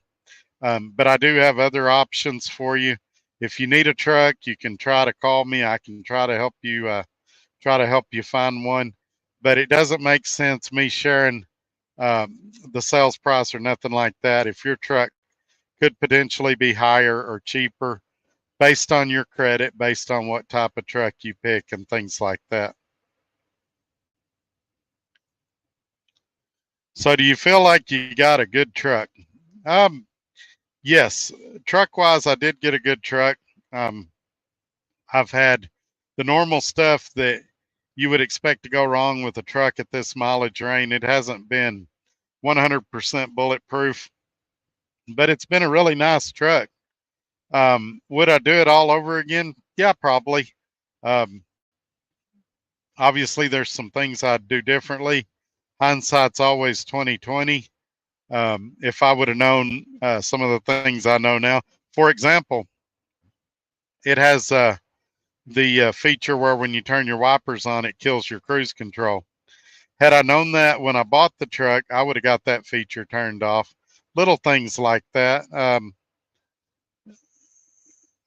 but I do have other options for you. If you need a truck, you can try to call me. I can try to help you find one. But it doesn't make sense me sharing the sales price or nothing like that. If your truck could potentially be higher or cheaper based on your credit, based on what type of truck you pick and things like that. So do you feel like you got a good truck? Yes, truck wise, I did get a good truck. Um, I've had the normal stuff that you would expect to go wrong with a truck at this mileage range. It hasn't been 100% bulletproof, but it's been a really nice truck. Would I do it all over again? Yeah, probably. Um, Obviously, there's some things I'd do differently. Hindsight's always 2020. If I would have known some of the things I know now, for example, it has the feature where when you turn your wipers on, it kills your cruise control. Had I known that when I bought the truck, I would have got that feature turned off. Little things like that.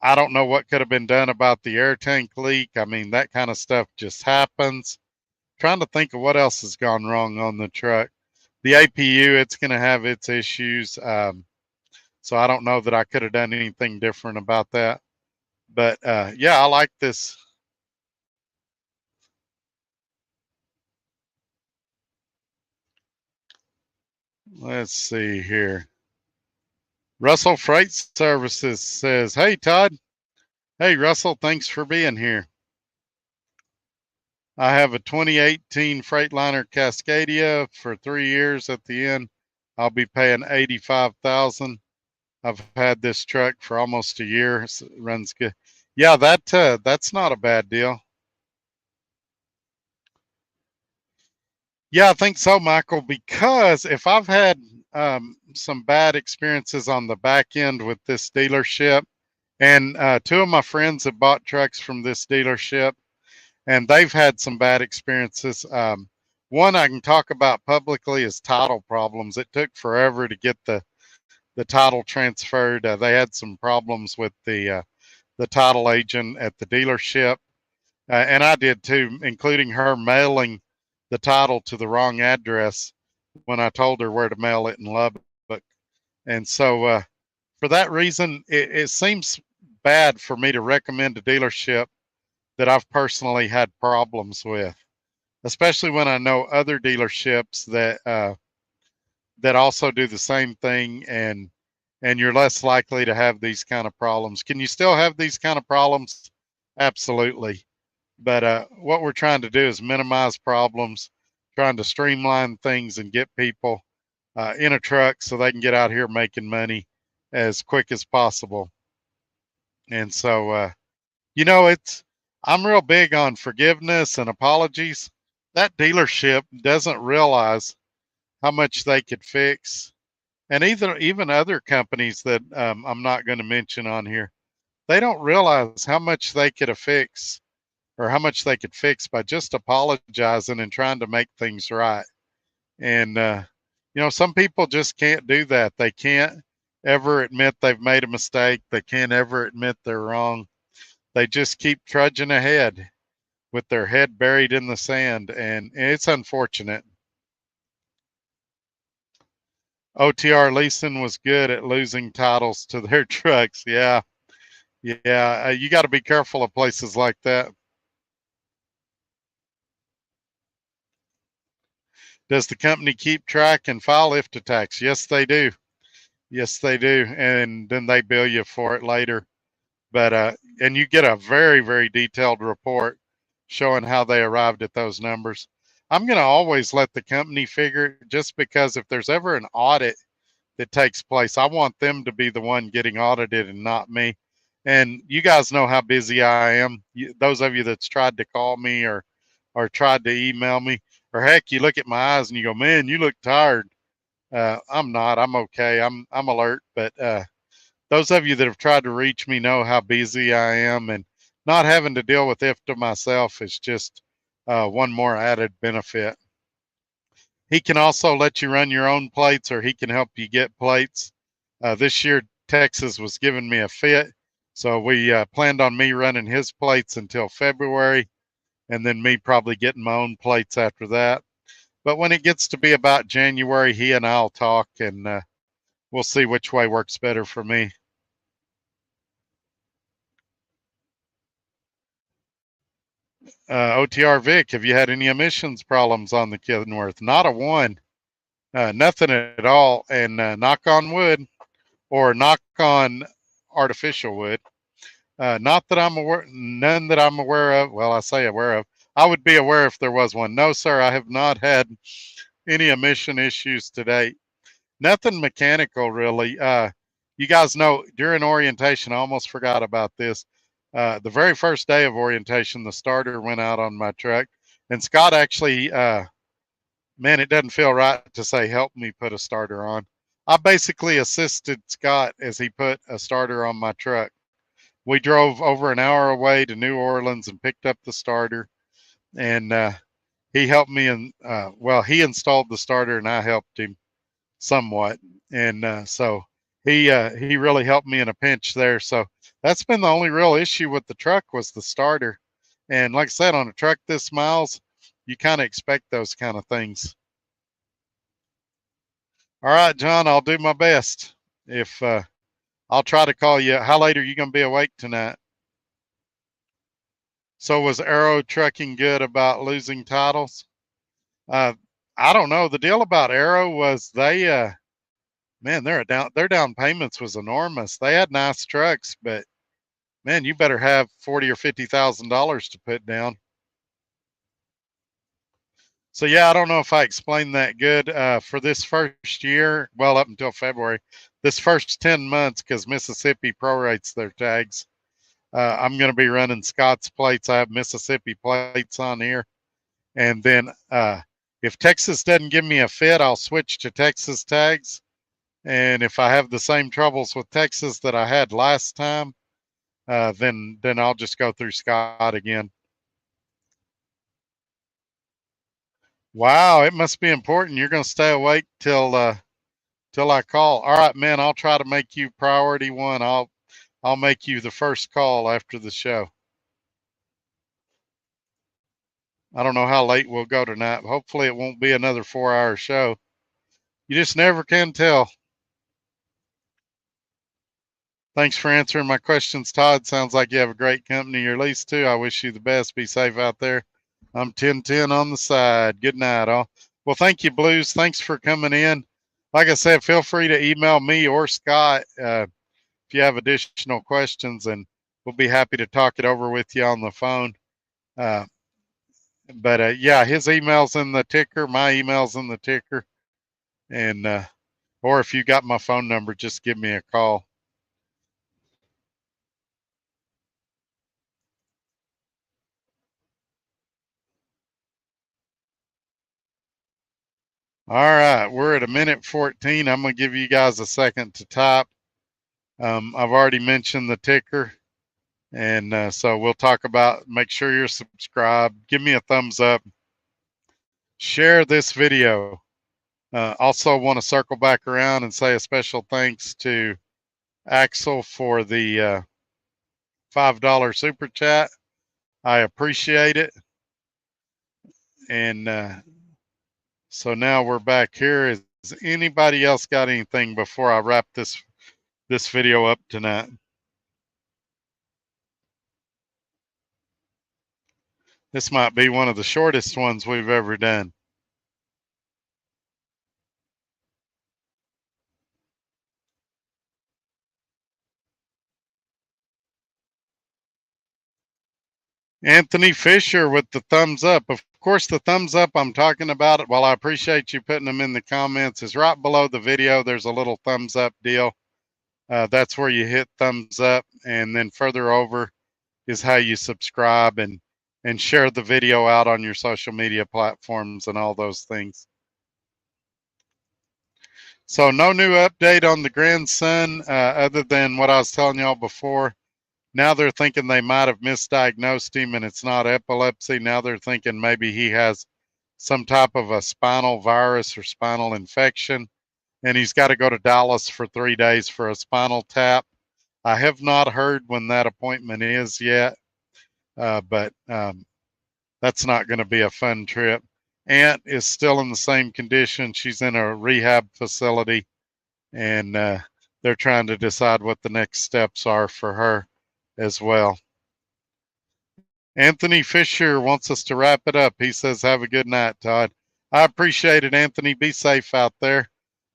I don't know what could have been done about the air tank leak. I mean, that kind of stuff just happens. Trying to think of what else has gone wrong on the truck. The APU, it's going to have its issues. So I don't know that I could have done anything different about that. But yeah, I like this. Let's see here. Russell Freight Services says, "Hey, Todd. Hey, Russell, thanks for being here. I have a 2018 Freightliner Cascadia for 3 years. At the end, I'll be paying 85,000. I've had this truck for almost a year. So it runs good. Yeah, that's not a bad deal. Yeah, I think so, Michael, because if I've had some bad experiences on the back end with this dealership, and two of my friends have bought trucks from this dealership, and they've had some bad experiences. One I can talk about publicly is title problems. It took forever to get the title transferred. They had some problems with the title agent at the dealership, and I did too, including her mailing the title to the wrong address when I told her where to mail it in Lubbock. And so, for that reason, it seems bad for me to recommend a dealership that I've personally had problems with, especially when I know other dealerships that also do the same thing, and you're less likely to have these kind of problems. Can you still have these kind of problems? Absolutely. But what we're trying to do is minimize problems, trying to streamline things and get people in a truck so they can get out here making money as quick as possible. And so, I'm real big on forgiveness and apologies. That dealership doesn't realize how much they could fix. And even other companies that I'm not going to mention on here, they don't realize how much they could have fixed or how much they could fix by just apologizing and trying to make things right. And, some people just can't do that. They can't ever admit they've made a mistake. They can't ever admit they're wrong. They just keep trudging ahead with their head buried in the sand. And it's unfortunate. OTR Leeson was good at losing titles to their trucks. Yeah. Yeah. You got to be careful of places like that. Does the company keep track and file IFTA tax? Yes, they do. Yes, they do. And then they bill you for it later. But, and you get a very, very detailed report showing how they arrived at those numbers. I'm going to always let the company figure it, just because if there's ever an audit that takes place, I want them to be the one getting audited and not me. And you guys know how busy I am. Those of you that's tried to call me or tried to email me, or heck, you look at my eyes and you go, "Man, you look tired." I'm not. I'm okay. I'm alert. But those of you that have tried to reach me know how busy I am, and not having to deal with IFTA myself is just one more added benefit. He can also let you run your own plates, or he can help you get plates. This year, Texas was giving me a fit, so we planned on me running his plates until February, and then me probably getting my own plates after that. But when it gets to be about January, he and I'll talk, and we'll see which way works better for me. OTR Vic, have you had any emissions problems on the Kenworth? Not a one. Nothing at all. And knock on wood, or knock on artificial wood. Not that I'm aware, none that I'm aware of. Well, I say aware of. I would be aware if there was one. No, sir, I have not had any emission issues to date. Nothing mechanical, really. You guys know during orientation, I almost forgot about this. The very first day of orientation, the starter went out on my truck, and Scott actually, man, it doesn't feel right to say help me put a starter on. I basically assisted Scott as he put a starter on my truck. We drove over an hour away to New Orleans and picked up the starter, and he helped me, and well, he installed the starter and I helped him somewhat, and so he really helped me in a pinch there. So that's been the only real issue with the truck, was the starter. And like I said, on a truck this miles, you kind of expect those kind of things. All right, John, I'll do my best. If I'll try to call you. How late are you going to be awake tonight? So was Arrow Trucking good about losing titles? I don't know. The deal about Arrow was they man, their down payments was enormous. They had nice trucks, but man, you better have $40,000 or $50,000 to put down. So yeah, I don't know if I explained that good for this first year. Well, up until February, this first 10 months, because Mississippi prorates their tags. I'm going to be running Scott's plates. I have Mississippi plates on here, and then if Texas doesn't give me a fit, I'll switch to Texas tags. And if I have the same troubles with Texas that I had last time, then I'll just go through Scott again. Wow, it must be important. You're going to stay awake till I call. All right, man. I'll try to make you priority one. I'll make you the first call after the show. I don't know how late we'll go tonight. Hopefully, it won't be another 4-hour show. You just never can tell. Thanks for answering my questions, Todd. Sounds like you have a great company you're leased to. I wish you the best. Be safe out there. I'm 1010 on the side. Good night, all. Well, thank you, Blues. Thanks for coming in. Like I said, feel free to email me or Scott if you have additional questions, and we'll be happy to talk it over with you on the phone. But yeah, his email's in the ticker. My email's in the ticker. And or if you got my phone number, just give me a call. All right, we're at 1:14. I'm going to give you guys a second to type. I've already mentioned the ticker, and so we'll talk about, make sure you're subscribed. Give me a thumbs up. Share this video. Also want to circle back around and say a special thanks to Axel for the $5 super chat. I appreciate it. And so now we're back here. Has anybody else got anything before I wrap this video up tonight? This might be one of the shortest ones we've ever done. Anthony Fisher with the thumbs up. Of course, the thumbs up I'm talking about, while I appreciate you putting them in the comments, is right below the video. There's a little thumbs up deal. That's where you hit thumbs up, and then further over is how you subscribe and share the video out on your social media platforms and all those things. So no new update on the grandson other than what I was telling y'all before. Now they're thinking they might have misdiagnosed him and it's not epilepsy. Now they're thinking maybe he has some type of a spinal virus or spinal infection, and he's got to go to Dallas for 3 days for a spinal tap. I have not heard when that appointment is yet, but that's not going to be a fun trip. Aunt is still in the same condition. She's in a rehab facility, and they're trying to decide what the next steps are for her as well. Anthony Fisher wants us to wrap it up. He says, have a good night, Todd. I appreciate it, Anthony. Be safe out there.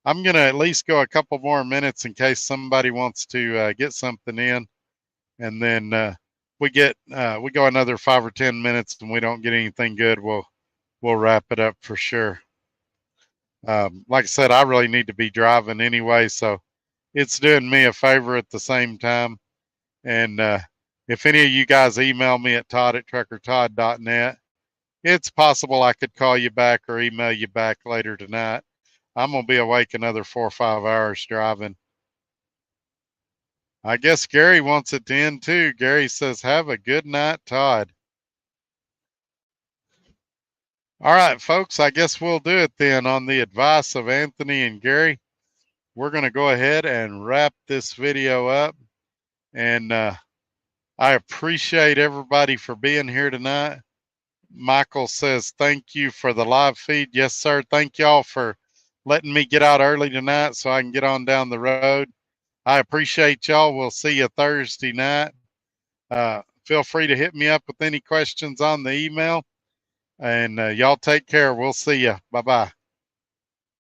I'm going to at least go a couple more minutes in case somebody wants to get something in. And then we go another 5 or 10 minutes and we don't get anything good. We'll wrap it up for sure. Like I said, I really need to be driving anyway, so it's doing me a favor at the same time. And if any of you guys email me at todd@truckertodd.net, it's possible I could call you back or email you back later tonight. I'm going to be awake another 4 or 5 hours driving. I guess Gary wants it to end too. Gary says, have a good night, Todd. All right, folks, I guess we'll do it then on the advice of Anthony and Gary. We're going to go ahead and wrap this video up. And I appreciate everybody for being here tonight. Michael says, thank you for the live feed. Yes, sir. Thank y'all for letting me get out early tonight so I can get on down the road. I appreciate y'all. We'll see you Thursday night. Feel free to hit me up with any questions on the email. And y'all take care. We'll see you. Bye-bye.